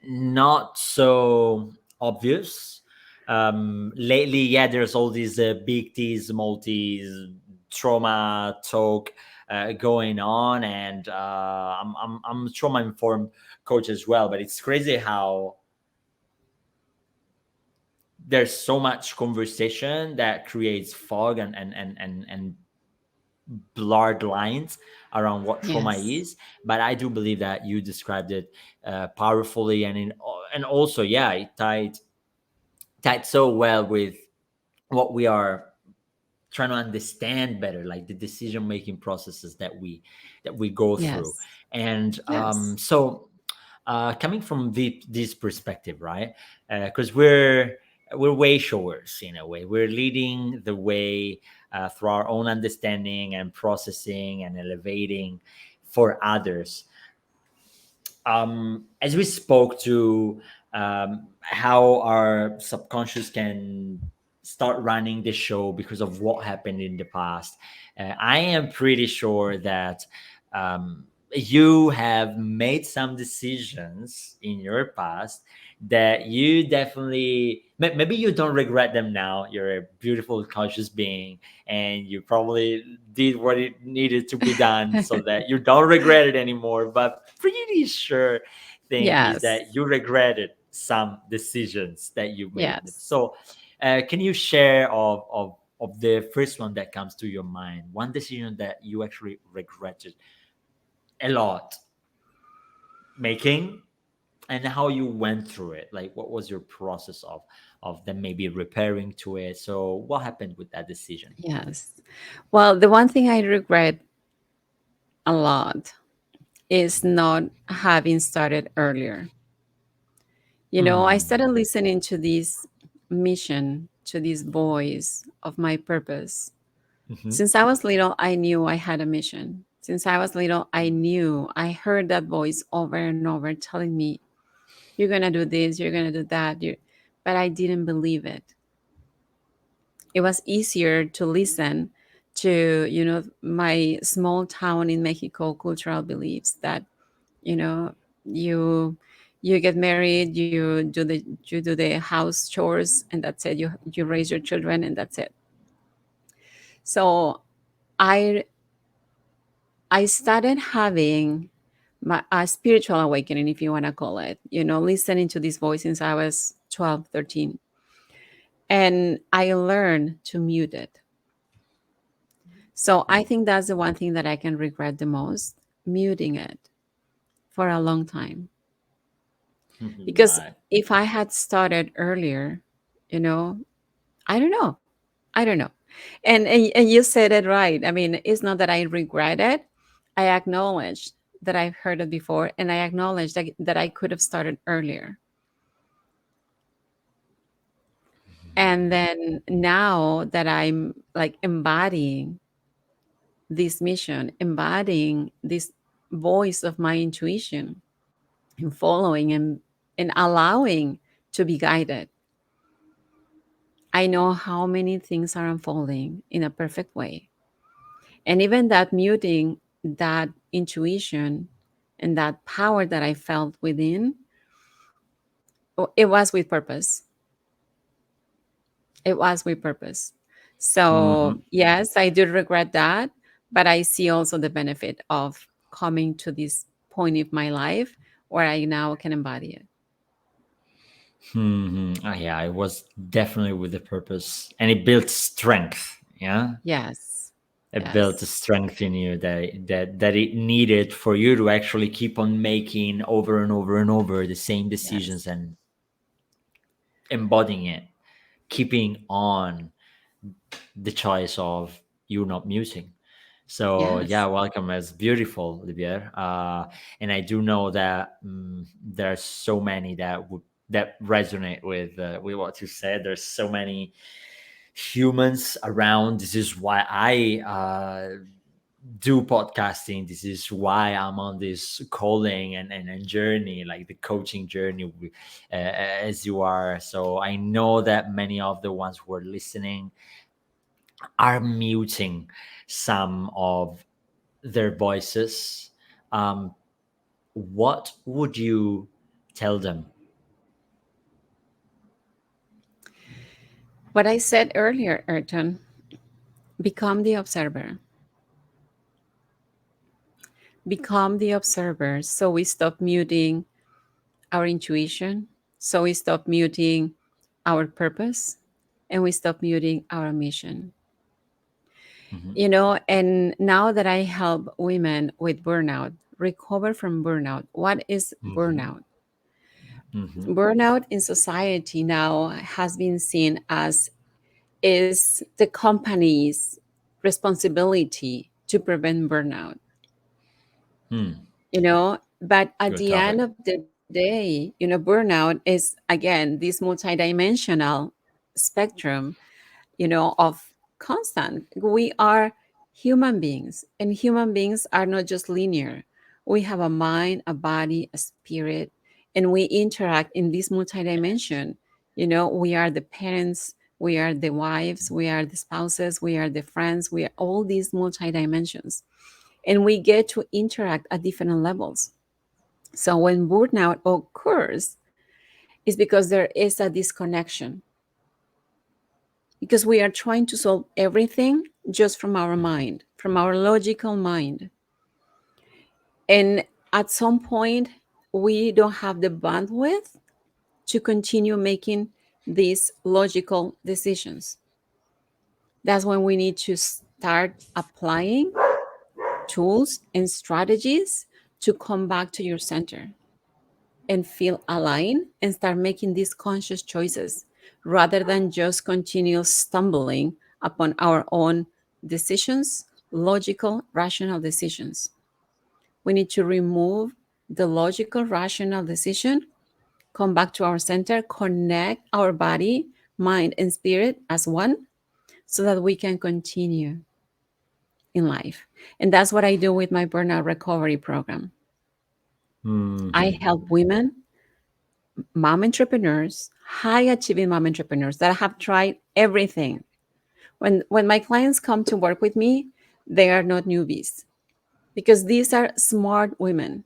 Speaker 1: not so. obvious. Lately, yeah, there's all these big T's, multis, trauma talk going on, and I'm a trauma informed coach as well. But it's crazy how there's so much conversation that creates fog and blurred lines around what trauma
Speaker 2: Yes.
Speaker 1: is. But I do believe that you described it powerfully, and also, yeah, it tied so well with what we are trying to understand better, like the decision making processes that we go through.
Speaker 2: Yes.
Speaker 1: And
Speaker 2: Yes.
Speaker 1: coming from this perspective, right? Because we're way showers in a way. We're leading the way through our own understanding and processing and elevating for others. As we spoke to how our subconscious can start running the show because of what happened in the past, I am pretty sure that you have made some decisions in your past that you definitely maybe you don't regret them now. You're a beautiful conscious being, and you probably did what it needed to be done so that you don't regret it anymore. But pretty sure thing is
Speaker 2: Yes.
Speaker 1: that you regretted some decisions that you made.
Speaker 2: Yes.
Speaker 1: So can you share of the first one that comes to your mind, one decision that you actually regretted a lot making, and how you went through it? Like, what was your process of them maybe repairing to it? So what happened with that decision?
Speaker 2: Yes. Well, the one thing I regret a lot is not having started earlier. I
Speaker 1: Mm,
Speaker 2: started listening to this mission, to this voice of my purpose.
Speaker 1: mhm,
Speaker 2: Since I was little, I knew I had a mission. Since I was little, I knew I heard that voice over and over telling me, you're going to do this, you're going to do that. But I didn't believe it. It was easier to listen to, my small town in Mexico cultural beliefs that, you know, you you get married, you do the house chores, and that's it. You raise your children, and that's it. So I I started having a spiritual awakening, if you want to call it, listening to this voice since I was 12, 13. And I learned to mute it. So I think that's the one thing that I can regret the most, muting it for a long time.
Speaker 1: mhm,
Speaker 2: Because
Speaker 1: right.
Speaker 2: if I had started earlier, you know, I don't know. I don't know. And you said it right. I mean, it's not that I regret it. I acknowledge that I've heard it before, and I acknowledge that I could have started earlier. And then now that I'm like embodying this mission, embodying this voice of my intuition, and following and allowing to be guided, I know how many things are unfolding in a perfect way. And even that muting, that intuition, and that power that I felt within, it was with purpose. It was with purpose.
Speaker 1: Mhm.
Speaker 2: So, yes, I do regret that, but I see also the benefit of coming to this point of my life where I now can embody it.
Speaker 1: Yeah, it was definitely with the purpose, and it built strength. Yeah,
Speaker 2: Yes.
Speaker 1: it built a
Speaker 2: Yes.
Speaker 1: strength in you that it needed for you to actually keep on making over and over and over the same decisions
Speaker 2: Yes.
Speaker 1: and embodying it, keeping on the choice of you not muting. So yeah,
Speaker 2: Yes.
Speaker 1: welcome. It's beautiful, Libier. And I do know that there are so many that resonate with what you said. There's so many humans around. This is why I do podcasting. This is why I'm on this calling and journey, like the coaching journey, as you are. So I know that many of the ones who are listening are muting some of their voices. Um, what would you tell them
Speaker 2: What I said earlier, Ayrton, become the observer. Become the observer. So we stop muting our intuition. So we stop muting our purpose and we stop muting our mission.
Speaker 1: Mm-hmm.
Speaker 2: And now that I help women with burnout recover from burnout, what is
Speaker 1: Mm-hmm.
Speaker 2: burnout?
Speaker 1: Mm-hmm.
Speaker 2: Burnout in society now has been seen as is the company's responsibility to prevent burnout,
Speaker 1: Hmm.
Speaker 2: but at
Speaker 1: Good
Speaker 2: the end
Speaker 1: topic.
Speaker 2: of the day, burnout is again this multidimensional spectrum, of constant. We are human beings, and human beings are not just linear. We have a mind, a body, a spirit, and we interact in this multidimension. We are the parents, we are the wives, we are the spouses, we are the friends, we are all these multidimensions. And we get to interact at different levels. So when burnout occurs, it's because there is a disconnection, because we are trying to solve everything just from our mind, from our logical mind. And at some point, we don't have the bandwidth to continue making these logical decisions. That's when we need to start applying tools and strategies to come back to your center and feel aligned and start making these conscious choices rather than just continue stumbling upon our own decisions, logical, rational decisions. We need to remove the logical, rational decision, come back to our center, connect our body, mind, and spirit as one so that we can continue in life. And that's what I do with my burnout recovery program. I
Speaker 1: Mm-hmm.
Speaker 2: help women, mom entrepreneurs, high achieving mom entrepreneurs that have tried everything. When my clients come to work with me, they are not newbies because these are smart women,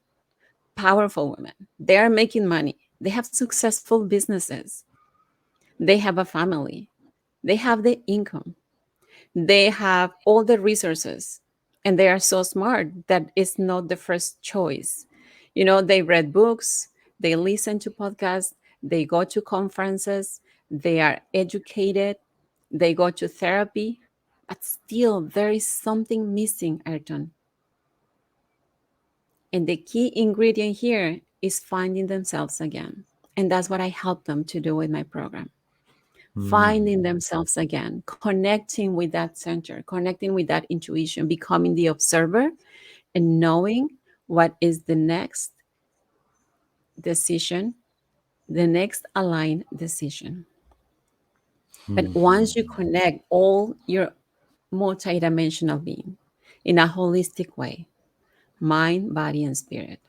Speaker 2: powerful women. They are making money. They have successful businesses. They have a family. They have the income. They have all the resources, and they are so smart that it's not the first choice. They read books, they listen to podcasts, they go to conferences, they are educated, they go to therapy, but still there is something missing, Ayrton. And the key ingredient here is finding themselves again. And that's what I help them to do with my program.
Speaker 1: Mm-hmm.
Speaker 2: Finding themselves again, connecting with that center, connecting with that intuition, becoming the observer, and knowing what is the next decision, the next aligned decision. But once you
Speaker 1: Mm-hmm.
Speaker 2: connect all your multidimensional being in a holistic way, mind, body, and spirit,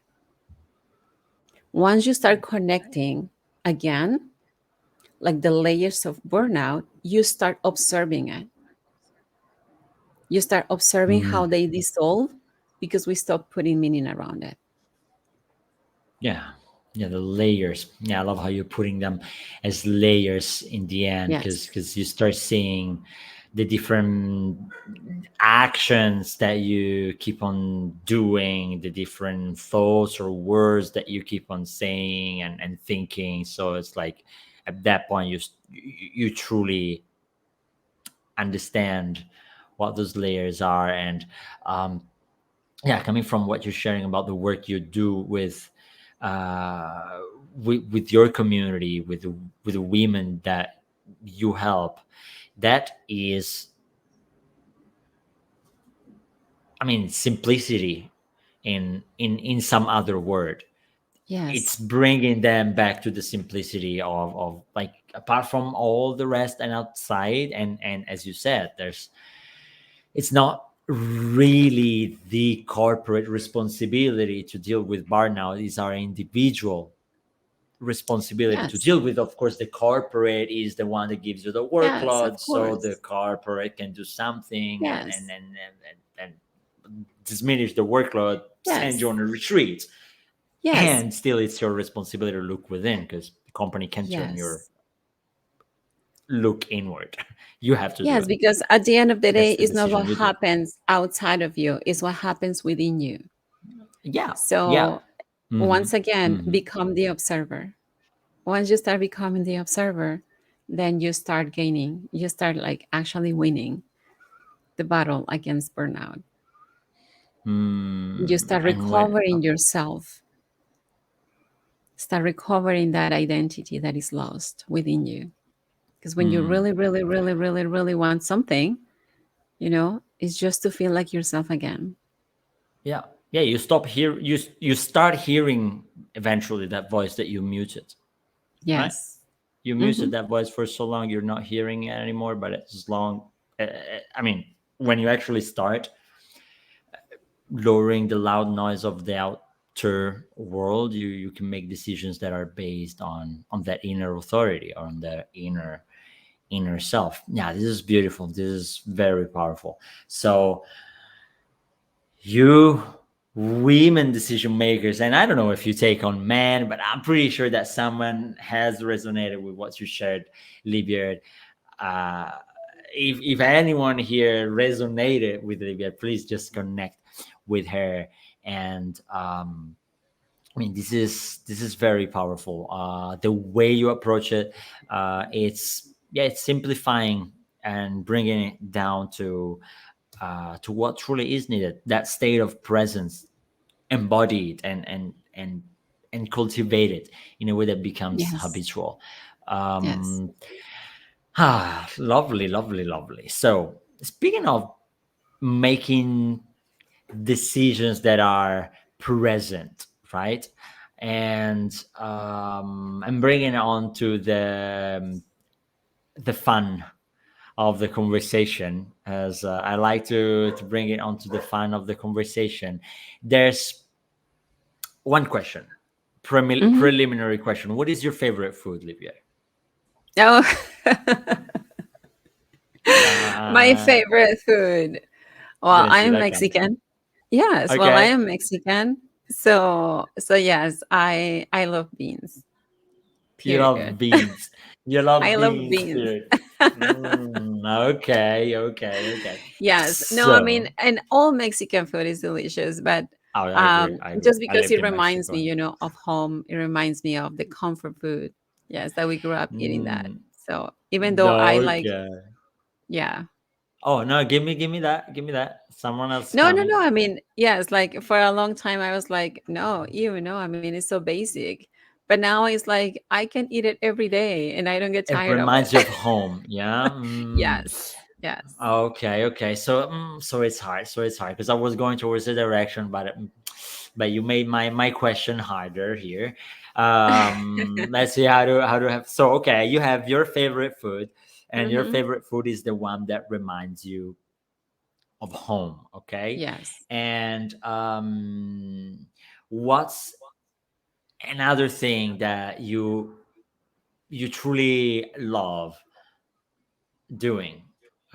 Speaker 2: once you start connecting again, like the layers of burnout, you start observing it. You start observing how they dissolve because we stop putting meaning around it.
Speaker 1: Yeah. Yeah, the layers. Yeah, I love how you're putting them as layers in the end,
Speaker 2: Yes.
Speaker 1: because you start seeing the different actions that you keep on doing, the different thoughts or words that you keep on saying and thinking. So it's like at that point you truly understand what those layers are. And um, yeah, coming from what you're sharing about the work you do uh, with your community, with the women that you help, that is, I mean, simplicity in some other word. It's
Speaker 2: Yes.
Speaker 1: bringing them back to the simplicity of like, apart from all the rest and outside, and as you said, there's, it's not really the corporate responsibility to deal with burnout. It's our individual responsibility to
Speaker 2: Yes.
Speaker 1: deal with. Of course, the corporate is the one that gives you the
Speaker 2: Yes,
Speaker 1: workload,
Speaker 2: of
Speaker 1: so the
Speaker 2: course.
Speaker 1: corporate can do something
Speaker 2: Yes.
Speaker 1: and diminish the workload, send you
Speaker 2: Yes.
Speaker 1: on a retreat,
Speaker 2: Yes.
Speaker 1: and still it's your responsibility to look within, because the company can turn your
Speaker 2: Yes.
Speaker 1: look inward. You have to do
Speaker 2: Yes,
Speaker 1: it.
Speaker 2: because at the end of the day,
Speaker 1: That's the
Speaker 2: it's not
Speaker 1: decision
Speaker 2: what
Speaker 1: you do.
Speaker 2: happens outside of you, it's what happens within you.
Speaker 1: Yeah, yeah.
Speaker 2: So
Speaker 1: Hmm.
Speaker 2: once again,
Speaker 1: Hmm.
Speaker 2: become the observer. Once you start becoming the observer, then you start gaining, you start like actually winning the battle against burnout. You
Speaker 1: Mm,
Speaker 2: start
Speaker 1: and when
Speaker 2: recovering yourself, start recovering that identity that is lost within you. Because when you
Speaker 1: mm,
Speaker 2: really, really, really, really, really want something, it's just to feel like yourself again.
Speaker 1: yeah, yeah, you stop here. You start hearing eventually that voice that you muted, right?
Speaker 2: Yes.
Speaker 1: You
Speaker 2: Mm-hmm.
Speaker 1: muted that voice for so long, you're not hearing it anymore. But as long, I mean, when you actually start lowering the loud noise of the outer world, you can make decisions that are based on that inner authority, or on the inner self. Yeah, this is beautiful. This is very powerful. So you women decision makers, and I don't know if you take on men, but I'm pretty sure that someone has resonated with what you shared, Libier. uh, if anyone here resonated with Libier, please just connect with her. And I mean, this is very powerful. The way you approach it, it's yeah, it's simplifying and bringing it down to what truly is needed. That state of presence, embodied and cultivated in a way that becomes
Speaker 2: Yes.
Speaker 1: habitual.
Speaker 2: Yes.
Speaker 1: Um, lovely, lovely, lovely. So speaking of making decisions that are present, right? And bringing it on to the fun of the conversation, as I like to bring it onto the fun of the conversation. There's one question,
Speaker 2: Mm-hmm.
Speaker 1: preliminary question. What is your favorite food, Livia?
Speaker 2: Oh, my
Speaker 1: Uh,
Speaker 2: favorite food. Well,
Speaker 1: didn't
Speaker 2: I
Speaker 1: see
Speaker 2: am
Speaker 1: that coming.
Speaker 2: Mexican. Yes, well, I
Speaker 1: Okay,
Speaker 2: am Mexican. So yes, I love beans.
Speaker 1: you love
Speaker 2: Period.
Speaker 1: beans. You love
Speaker 2: I love
Speaker 1: beans,
Speaker 2: beans.
Speaker 1: period. Okay, okay, okay.
Speaker 2: Yes. No, I mean,
Speaker 1: So,
Speaker 2: and all Mexican food is delicious, but
Speaker 1: oh, I agree. I agree.
Speaker 2: just
Speaker 1: I
Speaker 2: because
Speaker 1: lived
Speaker 2: it
Speaker 1: in
Speaker 2: reminds
Speaker 1: Mexico.
Speaker 2: me, of home, it reminds me of the comfort food. Yes, that we grew up eating that.
Speaker 1: Mm,
Speaker 2: So even though I
Speaker 1: no,
Speaker 2: like,
Speaker 1: okay.
Speaker 2: yeah.
Speaker 1: Oh no, give me that. Give me that. Someone else
Speaker 2: No, no,
Speaker 1: coming.
Speaker 2: no. I mean, yes, like for a long time I was like, no, no. I mean, it's so basic. But now it's like I can eat it every day and I don't get
Speaker 1: It
Speaker 2: tired of it.
Speaker 1: reminds you of home. Yeah.
Speaker 2: Yes. Yes.
Speaker 1: Okay. Okay. So, so it's hard. So it's hard because I was going towards the direction, but you made my question harder here. Let's see how to have. So okay, you have your favorite food, and your
Speaker 2: Mm-hmm.
Speaker 1: favorite food is the one that reminds you of home. Okay,
Speaker 2: Yes.
Speaker 1: and what's another thing that you truly love doing?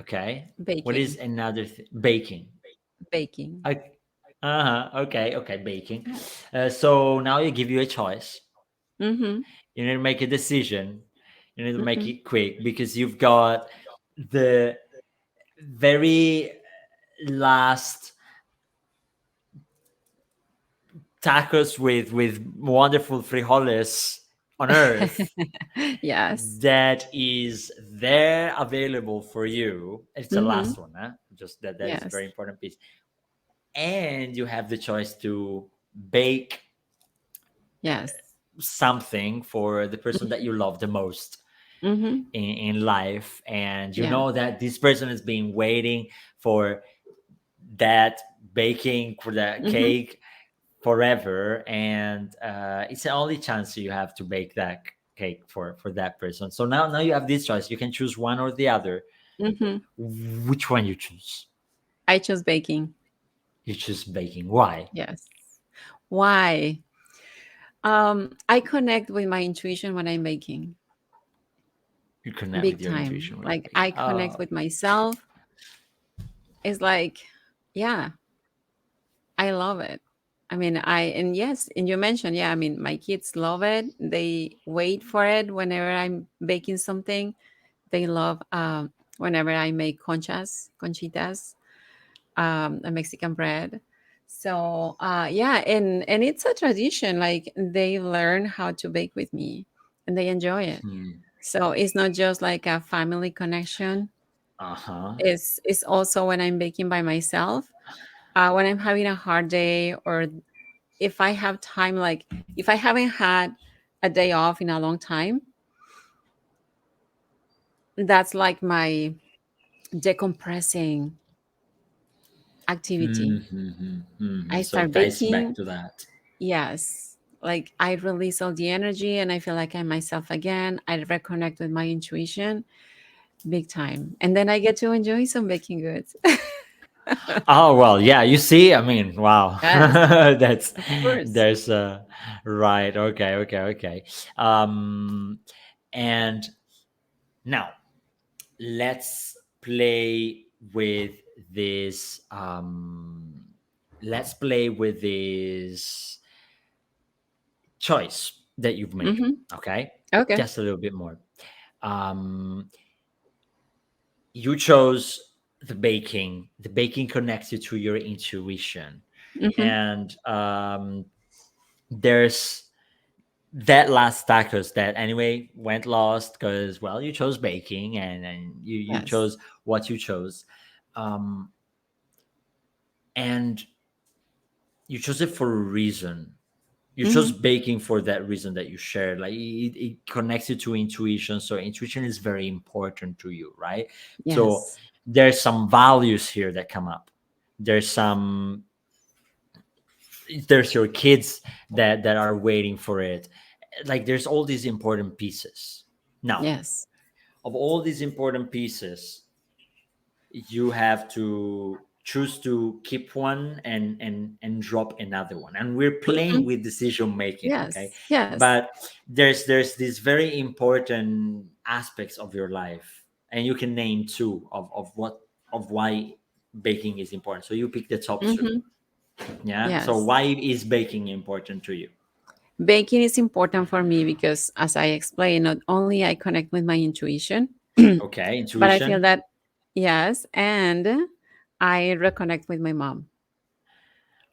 Speaker 1: Okay, what is
Speaker 2: Baking.
Speaker 1: another baking?
Speaker 2: Baking.
Speaker 1: Okay. Uh-huh. Okay, okay, baking.
Speaker 2: Yeah.
Speaker 1: So now you give you a choice.
Speaker 2: Mm-hmm.
Speaker 1: You need to make a decision. You need to make
Speaker 2: Mm-hmm.
Speaker 1: it quick because you've got the very last tacos with wonderful frijoles on earth
Speaker 2: Yes.
Speaker 1: that is there available for you. It's the
Speaker 2: Mm-hmm.
Speaker 1: last one, huh? Just that is a
Speaker 2: Yes.
Speaker 1: very important piece. And you have the choice to bake
Speaker 2: Yes.
Speaker 1: something for the person that you love the most
Speaker 2: Mm-hmm.
Speaker 1: in life, and you
Speaker 2: Yeah.
Speaker 1: know that this person has been waiting for that baking, for that
Speaker 2: Mm-hmm.
Speaker 1: cake forever, and it's the only chance you have to bake that cake for that person. So now you have this choice. You can choose one or the other.
Speaker 2: Mm-hmm.
Speaker 1: Which one you choose?
Speaker 2: I chose baking.
Speaker 1: You choose baking. Why?
Speaker 2: Yes. Why? I connect with my intuition when I'm baking.
Speaker 1: You connect with
Speaker 2: Big
Speaker 1: your
Speaker 2: time.
Speaker 1: intuition when you're
Speaker 2: Like
Speaker 1: baking.
Speaker 2: I connect with myself. It's like, yeah, I love it. I mean, and yes, and you mentioned, yeah, I mean, my kids love it. They wait for it whenever I'm baking something. They love whenever I make conchitas, a Mexican bread. So yeah, and it's a tradition. Like they learn how to bake with me, and they enjoy it.
Speaker 1: Hmm.
Speaker 2: So it's not just like a family connection.
Speaker 1: Uh-huh.
Speaker 2: It's also when I'm baking by myself. When I'm having a hard day, or if I have time, like if I haven't had a day off in a long time, that's like my decompressing activity. I
Speaker 1: So it
Speaker 2: start
Speaker 1: ties back
Speaker 2: baking.
Speaker 1: to that.
Speaker 2: Yes. Like I release all the energy and I feel like I'm myself again. I reconnect with my intuition big time. And then I get to enjoy some baking goods.
Speaker 1: Oh well, yeah. You see, I mean, wow.
Speaker 2: Yes,
Speaker 1: That's
Speaker 2: of course.
Speaker 1: there's right. Okay, okay, okay. Um, and now let's play with this. Let's play with this choice that you've made.
Speaker 2: Hmm.
Speaker 1: Okay,
Speaker 2: Okay.
Speaker 1: just a little bit more. Um, you chose the baking. The baking connects you to your intuition,
Speaker 2: Hmm.
Speaker 1: and there's that last tacos that anyway went lost because well you chose baking and you
Speaker 2: Yes.
Speaker 1: chose what you chose, um and you chose it for a reason. You chose
Speaker 2: Hmm.
Speaker 1: baking for that reason that you shared. Like it connects you to intuition, so intuition is very important to you, right? So
Speaker 2: Yes.
Speaker 1: there's some values here that come up. There's some, there's your kids that are waiting for it. Like there's all these important pieces. Now,
Speaker 2: Yes.
Speaker 1: of all these important pieces, you have to choose to keep one and drop another one, and we're playing
Speaker 2: Hmm.
Speaker 1: with decision making, okay?
Speaker 2: Yes. Yes.
Speaker 1: But there's these very important aspects of your life, and you can name two of what, of why baking is important. So you pick the top two.
Speaker 2: Hmm.
Speaker 1: Yeah, so
Speaker 2: Yes.
Speaker 1: why is baking important to you?
Speaker 2: Baking is important for me because, as I explained, not only I connect with my intuition,
Speaker 1: Okay,
Speaker 2: but I feel
Speaker 1: intuition.
Speaker 2: that, yes, and I reconnect with my mom.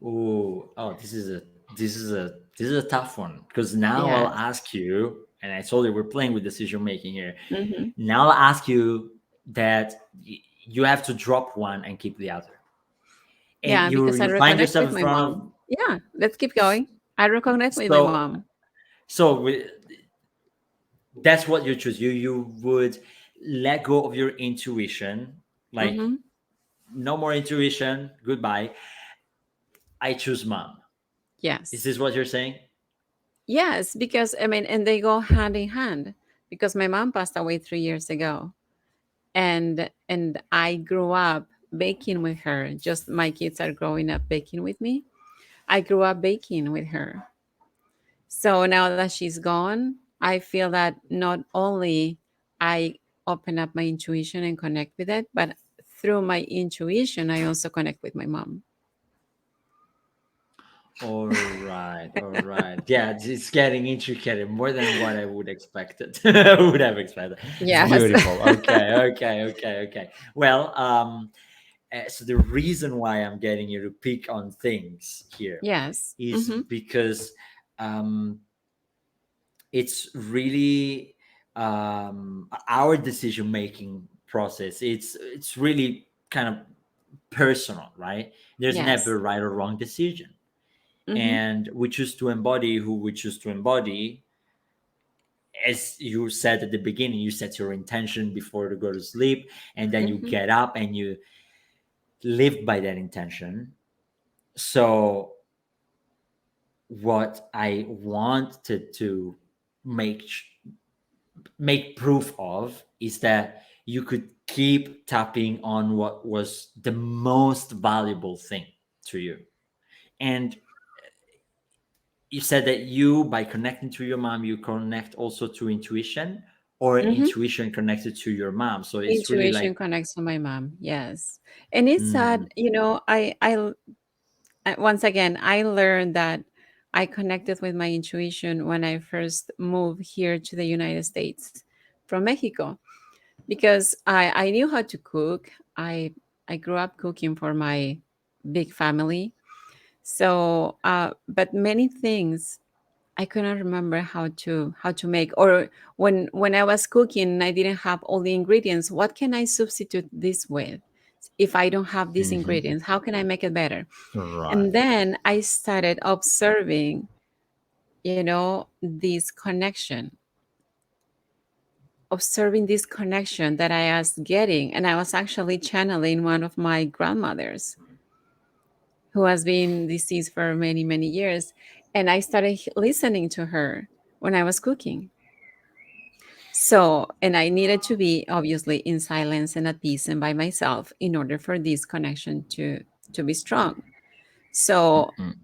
Speaker 1: Ooh, oh, this is a tough one because now I'll
Speaker 2: Yes.
Speaker 1: ask you, and I told you we're playing with decision making here.
Speaker 2: Hmm.
Speaker 1: Now I'll ask you that you have to drop one and keep the other, and
Speaker 2: Yeah, because I
Speaker 1: you find
Speaker 2: reconnect
Speaker 1: yourself
Speaker 2: with
Speaker 1: in
Speaker 2: my
Speaker 1: front
Speaker 2: mom.
Speaker 1: of,
Speaker 2: Yeah, let's keep going. I reconnect with my
Speaker 1: so
Speaker 2: mom.
Speaker 1: so that's what you choose. You would let go of your intuition, like
Speaker 2: Hmm.
Speaker 1: no more intuition, goodbye. I choose mom. Is
Speaker 2: Yes.
Speaker 1: this what you're saying?
Speaker 2: Yes, because I mean, and they go hand in hand because my mom passed away 3 years ago, and I grew up baking with her. Just my kids are growing up baking with me. I grew up baking with her. So now that she's gone, I feel that not only I open up my intuition and connect with it, but through my intuition, I also connect with my mom.
Speaker 1: All right, all right. Yeah, it's getting intricate, more than what I would expected. I would have expected. It's
Speaker 2: Yes.
Speaker 1: beautiful. Okay, okay, okay, okay. Well, so the reason why I'm getting you to pick on things here
Speaker 2: Yes.
Speaker 1: is
Speaker 2: Hmm.
Speaker 1: because um, it's really our decision making process. It's really kind of personal, right? There's
Speaker 2: Yes.
Speaker 1: never right or wrong decision,
Speaker 2: Hmm.
Speaker 1: and we choose to embody who we choose to embody. As you said at the beginning, you set your intention before to go to sleep, and then you
Speaker 2: Hmm.
Speaker 1: get up and you live by that intention. So what I wanted to make make proof of is that you could keep tapping on what was the most valuable thing to you. And you said that you, by connecting to your mom, you connect also to intuition, or
Speaker 2: Hmm.
Speaker 1: intuition connected to your mom. So it's really
Speaker 2: Intuition
Speaker 1: like,
Speaker 2: connects to my mom. Yes. And it's sad,
Speaker 1: mm,
Speaker 2: once again, I learned that I connected with my intuition when I first moved here to the United States from Mexico. because I knew how to cook. I grew up cooking for my big family. So, but many things I couldn't remember how to make. Or when I was cooking, I didn't have all the ingredients. What can I substitute this with? If I don't have these
Speaker 1: Hmm.
Speaker 2: ingredients, how can I make it better?
Speaker 1: Right.
Speaker 2: And then I started observing, this connection, observing this connection that I was getting. And I was actually channeling one of my grandmothers who has been deceased for many, many years. And I started listening to her when I was cooking. So, and I needed to be obviously in silence and at peace and by myself in order for this connection to be strong. So
Speaker 1: Mm-mm.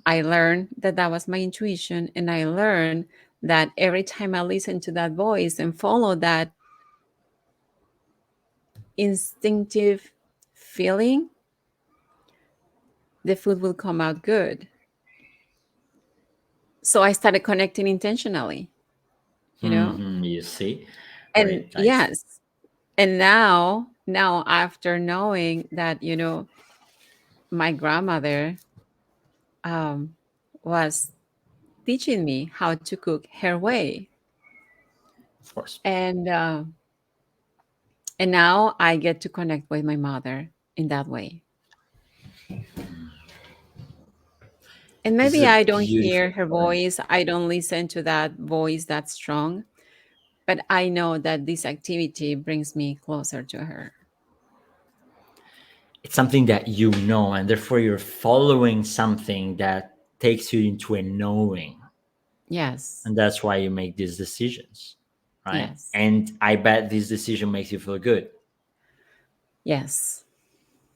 Speaker 2: I learned that that was my intuition, and I learned that every time I listen to that voice and follow that instinctive feeling, the food will come out good. So I started connecting intentionally, you know?
Speaker 1: Hmm. You see where
Speaker 2: And
Speaker 1: it ties.
Speaker 2: yes, and now after knowing that, my grandmother um, was teaching me how to cook her way,
Speaker 1: Of course.
Speaker 2: and now I get to connect with my mother in that way. And
Speaker 1: This is
Speaker 2: maybe
Speaker 1: a
Speaker 2: I don't
Speaker 1: beautiful
Speaker 2: hear her
Speaker 1: point.
Speaker 2: voice, I don't listen to that voice that strong, but I know that this activity brings me closer to her.
Speaker 1: It's something that you know, and therefore you're following something that takes you into a knowing.
Speaker 2: Yes,
Speaker 1: And that's why you make these decisions, right?
Speaker 2: yes,
Speaker 1: And I bet this decision makes you feel good.
Speaker 2: yes.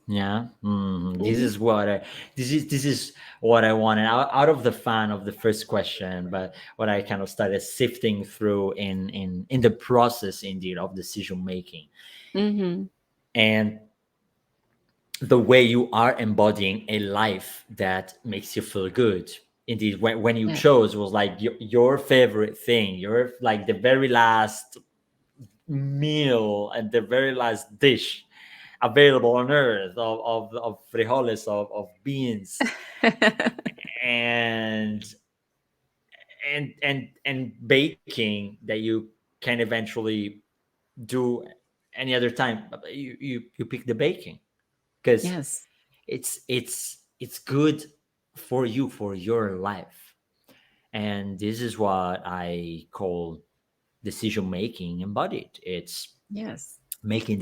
Speaker 1: Yeah. This
Speaker 2: Mhm.
Speaker 1: is what this is what I wanted out of the fun of the first question, but what I kind of started sifting through in the process indeed of decision making.
Speaker 2: Mhm.
Speaker 1: And the way you are embodying a life that makes you feel good. Indeed, when you
Speaker 2: Yes.
Speaker 1: chose was like your favorite thing, your like the very last meal and the very last dish available on earth of frijoles, of beans, and and baking that you can eventually do any other time. You pick the baking because
Speaker 2: Yes.
Speaker 1: it's good for you, for your life. And this is what I call decision making embodied. It's
Speaker 2: Yes.
Speaker 1: making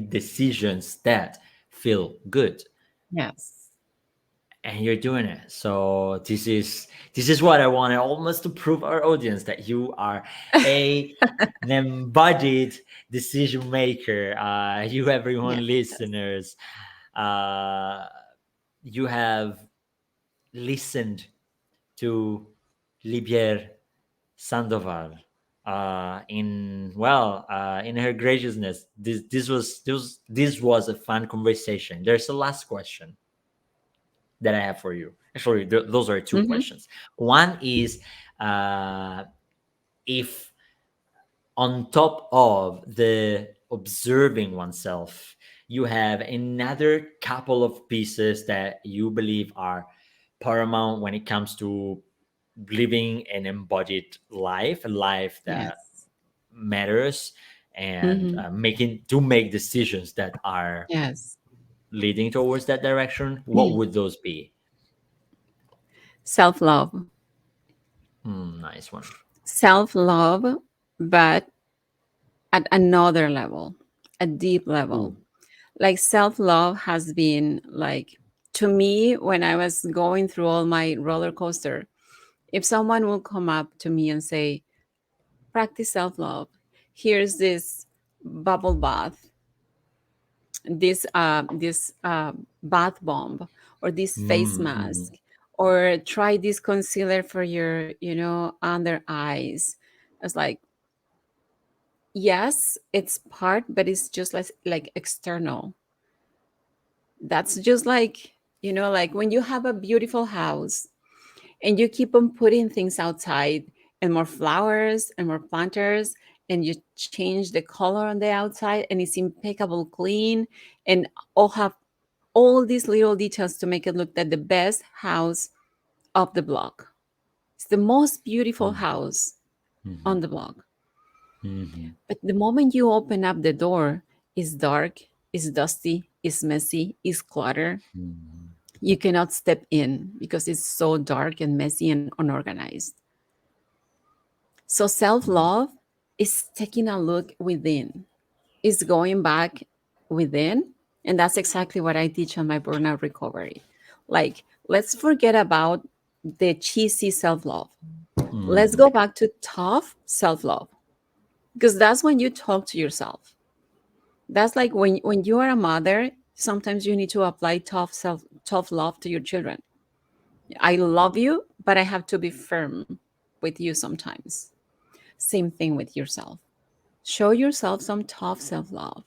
Speaker 1: decisions that feel good,
Speaker 2: Yes.
Speaker 1: and you're doing it. So this is what I wanted almost to prove our audience that you are a an embodied decision maker. You everyone
Speaker 2: Yes.
Speaker 1: listeners, uh you have listened to Libier Sandoval in her graciousness. This was a fun conversation. There's a last question that I have for you. Actually, those are two
Speaker 2: Mhm.
Speaker 1: questions. One is uh, if on top of the observing oneself, you have another couple of pieces that you believe are paramount when it comes to living an embodied life, a life that
Speaker 2: Yes.
Speaker 1: matters, and
Speaker 2: Mhm.
Speaker 1: make decisions that are
Speaker 2: Yes.
Speaker 1: leading towards that direction. What would those be?
Speaker 2: Self-love.
Speaker 1: Nice one.
Speaker 2: Self-love, but at another level, a deep level.
Speaker 1: Ooh.
Speaker 2: Like self-love has been like, to me, when I was going through all my roller coaster, if someone will come up to me and say, practice self-love, here's this bubble bath, this bath bomb, or this face
Speaker 1: Mm-hmm.
Speaker 2: mask, or try this concealer for your, under eyes. It's like, yes, it's part, but it's just like external. That's just like, like when you have a beautiful house and you keep on putting things outside, and more flowers and more planters, and you change the color on the outside and it's impeccable clean and all have all these little details to make it look like the best house of the block. It's the most beautiful
Speaker 1: Mm-hmm.
Speaker 2: house
Speaker 1: Mm-hmm.
Speaker 2: on the block.
Speaker 1: Mm-hmm.
Speaker 2: But the moment you open up the door, it's dark, it's dusty, it's messy, it's clutter.
Speaker 1: Mm-hmm.
Speaker 2: You cannot step in because it's so dark and messy and unorganized. So self love is taking a look within, is going back within. And that's exactly what I teach on my burnout recovery. Like, let's forget about the cheesy self love. Let's
Speaker 1: Mm-hmm.
Speaker 2: go back to tough self love because that's when you talk to yourself. That's like when you are a mother, sometimes you need to apply tough love to your children. I love you, but I have to be firm with you sometimes. Same thing with yourself. Show yourself some tough self love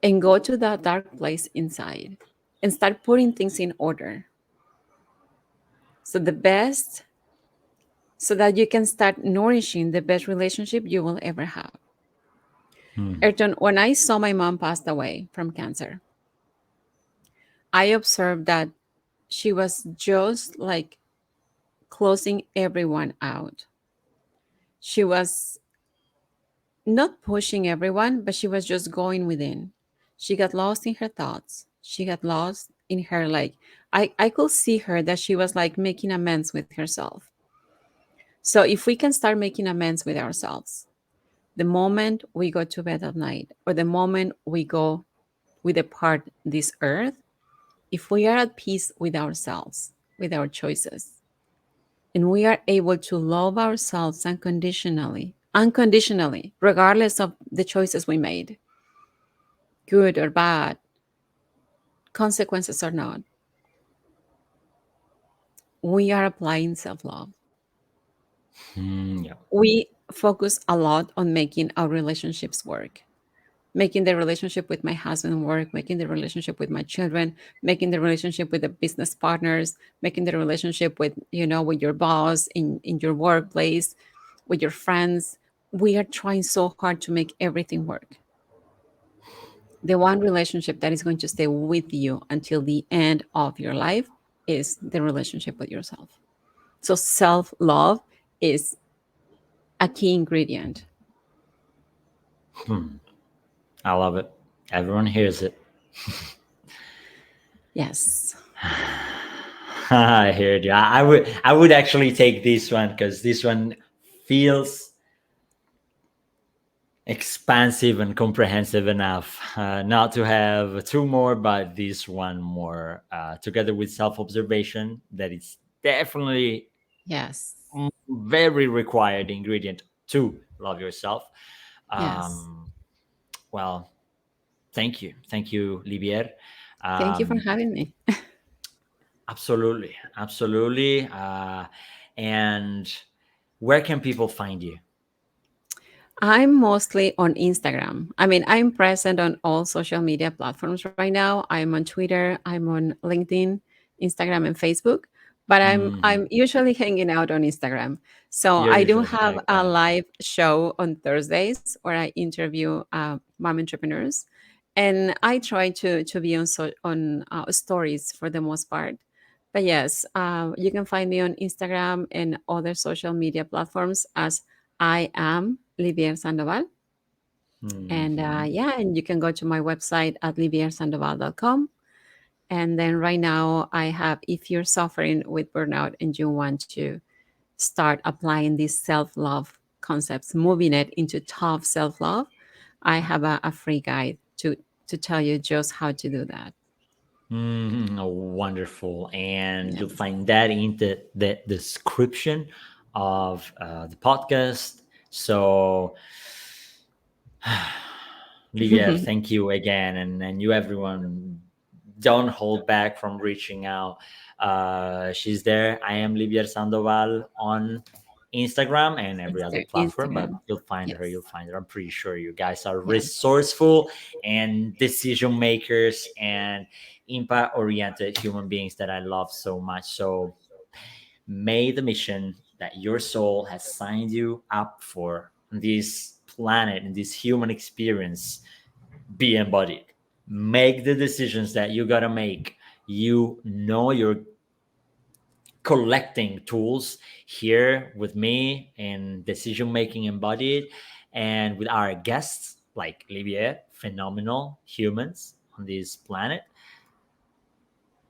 Speaker 2: and go to that dark place inside and start putting things in order. So the best, so that you can start nourishing the best relationship you will ever have.
Speaker 1: Mm-hmm.
Speaker 2: Ayrton, when I saw my mom passed away from cancer, I observed that she was just like closing everyone out. She was not pushing everyone, but she was just going within. She got lost in her thoughts. She got lost in her, like, I could see her that she was like making amends with herself. So if we can start making amends with ourselves, the moment we go to bed at night or the moment we go, we depart this earth, if we are at peace with ourselves, with our choices, and we are able to love ourselves unconditionally, regardless of the choices we made, good or bad, consequences or not, we are applying self love.
Speaker 1: Mm-hmm. Yeah.
Speaker 2: We focus a lot on making our relationships work, making the relationship with my husband work, making the relationship with my children, making the relationship with the business partners, making the relationship with, with your boss in your workplace, with your friends. We are trying so hard to make everything work. The one relationship that is going to stay with you until the end of your life is the relationship with yourself. So self love is a key ingredient.
Speaker 1: Hmm. I love it. Everyone hears it.
Speaker 2: Yes.
Speaker 1: I heard you. I would actually take this one because this one feels expansive and comprehensive enough not to have two more, but this one more together with self-observation that is definitely
Speaker 2: Yes.
Speaker 1: very required ingredient to love yourself.
Speaker 2: Yes.
Speaker 1: um, well, thank you, Libier.
Speaker 2: Thank you for
Speaker 1: um,
Speaker 2: having me.
Speaker 1: absolutely, absolutely. And where can people find you?
Speaker 2: I'm mostly on Instagram. I mean, I'm present on all social media platforms right now. I'm on Twitter, I'm on LinkedIn, Instagram, and Facebook. But I'm
Speaker 1: Mhm.
Speaker 2: usually hanging out on Instagram. So
Speaker 1: You're
Speaker 2: I do
Speaker 1: usually
Speaker 2: have a
Speaker 1: got it.
Speaker 2: live show on Thursdays where I interview mom entrepreneurs, and I try to be on stories for the most part. But yes, you can find me on Instagram and other social media platforms as I am Libier Sandoval. And
Speaker 1: Mhm.
Speaker 2: yeah, and you can go to my website at libiersandoval.com. And then right now, I have, if you're suffering with burnout and you want to start applying these self love concepts, moving it into tough self love, I have a free guide to tell you just how to do that.
Speaker 1: Mhm. Oh, wonderful. And you'll
Speaker 2: Yes.
Speaker 1: find that in the description of the podcast. So, Livier, thank you again. And you, everyone, don't hold back from reaching out. She's there. I am Libier Sandoval on Instagram and every other platform, but
Speaker 2: Instagram.
Speaker 1: you'll find her.
Speaker 2: Yes.
Speaker 1: You'll find her. I'm pretty sure you guys are
Speaker 2: Yes.
Speaker 1: resourceful and decision makers and impact oriented human beings that I love so much. So may the mission that your soul has signed you up for on this planet, in this human experience, be embodied. Make the decisions that you gotta make. You know you're collecting tools here with me in decision making embodied, and with our guests like Libier, phenomenal humans on this planet.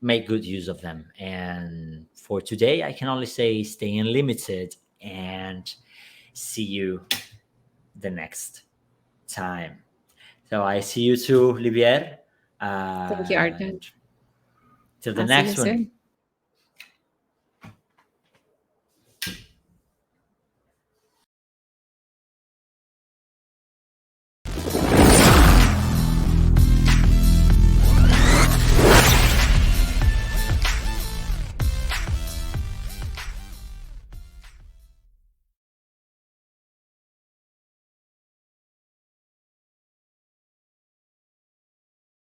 Speaker 1: Make good use of them. And for today, I can only say stay unlimited and see you the next time. So I see you too, Libier.
Speaker 2: Thank you,
Speaker 1: And
Speaker 2: Arden.
Speaker 1: till the
Speaker 2: I'll see you
Speaker 1: next one.
Speaker 2: soon.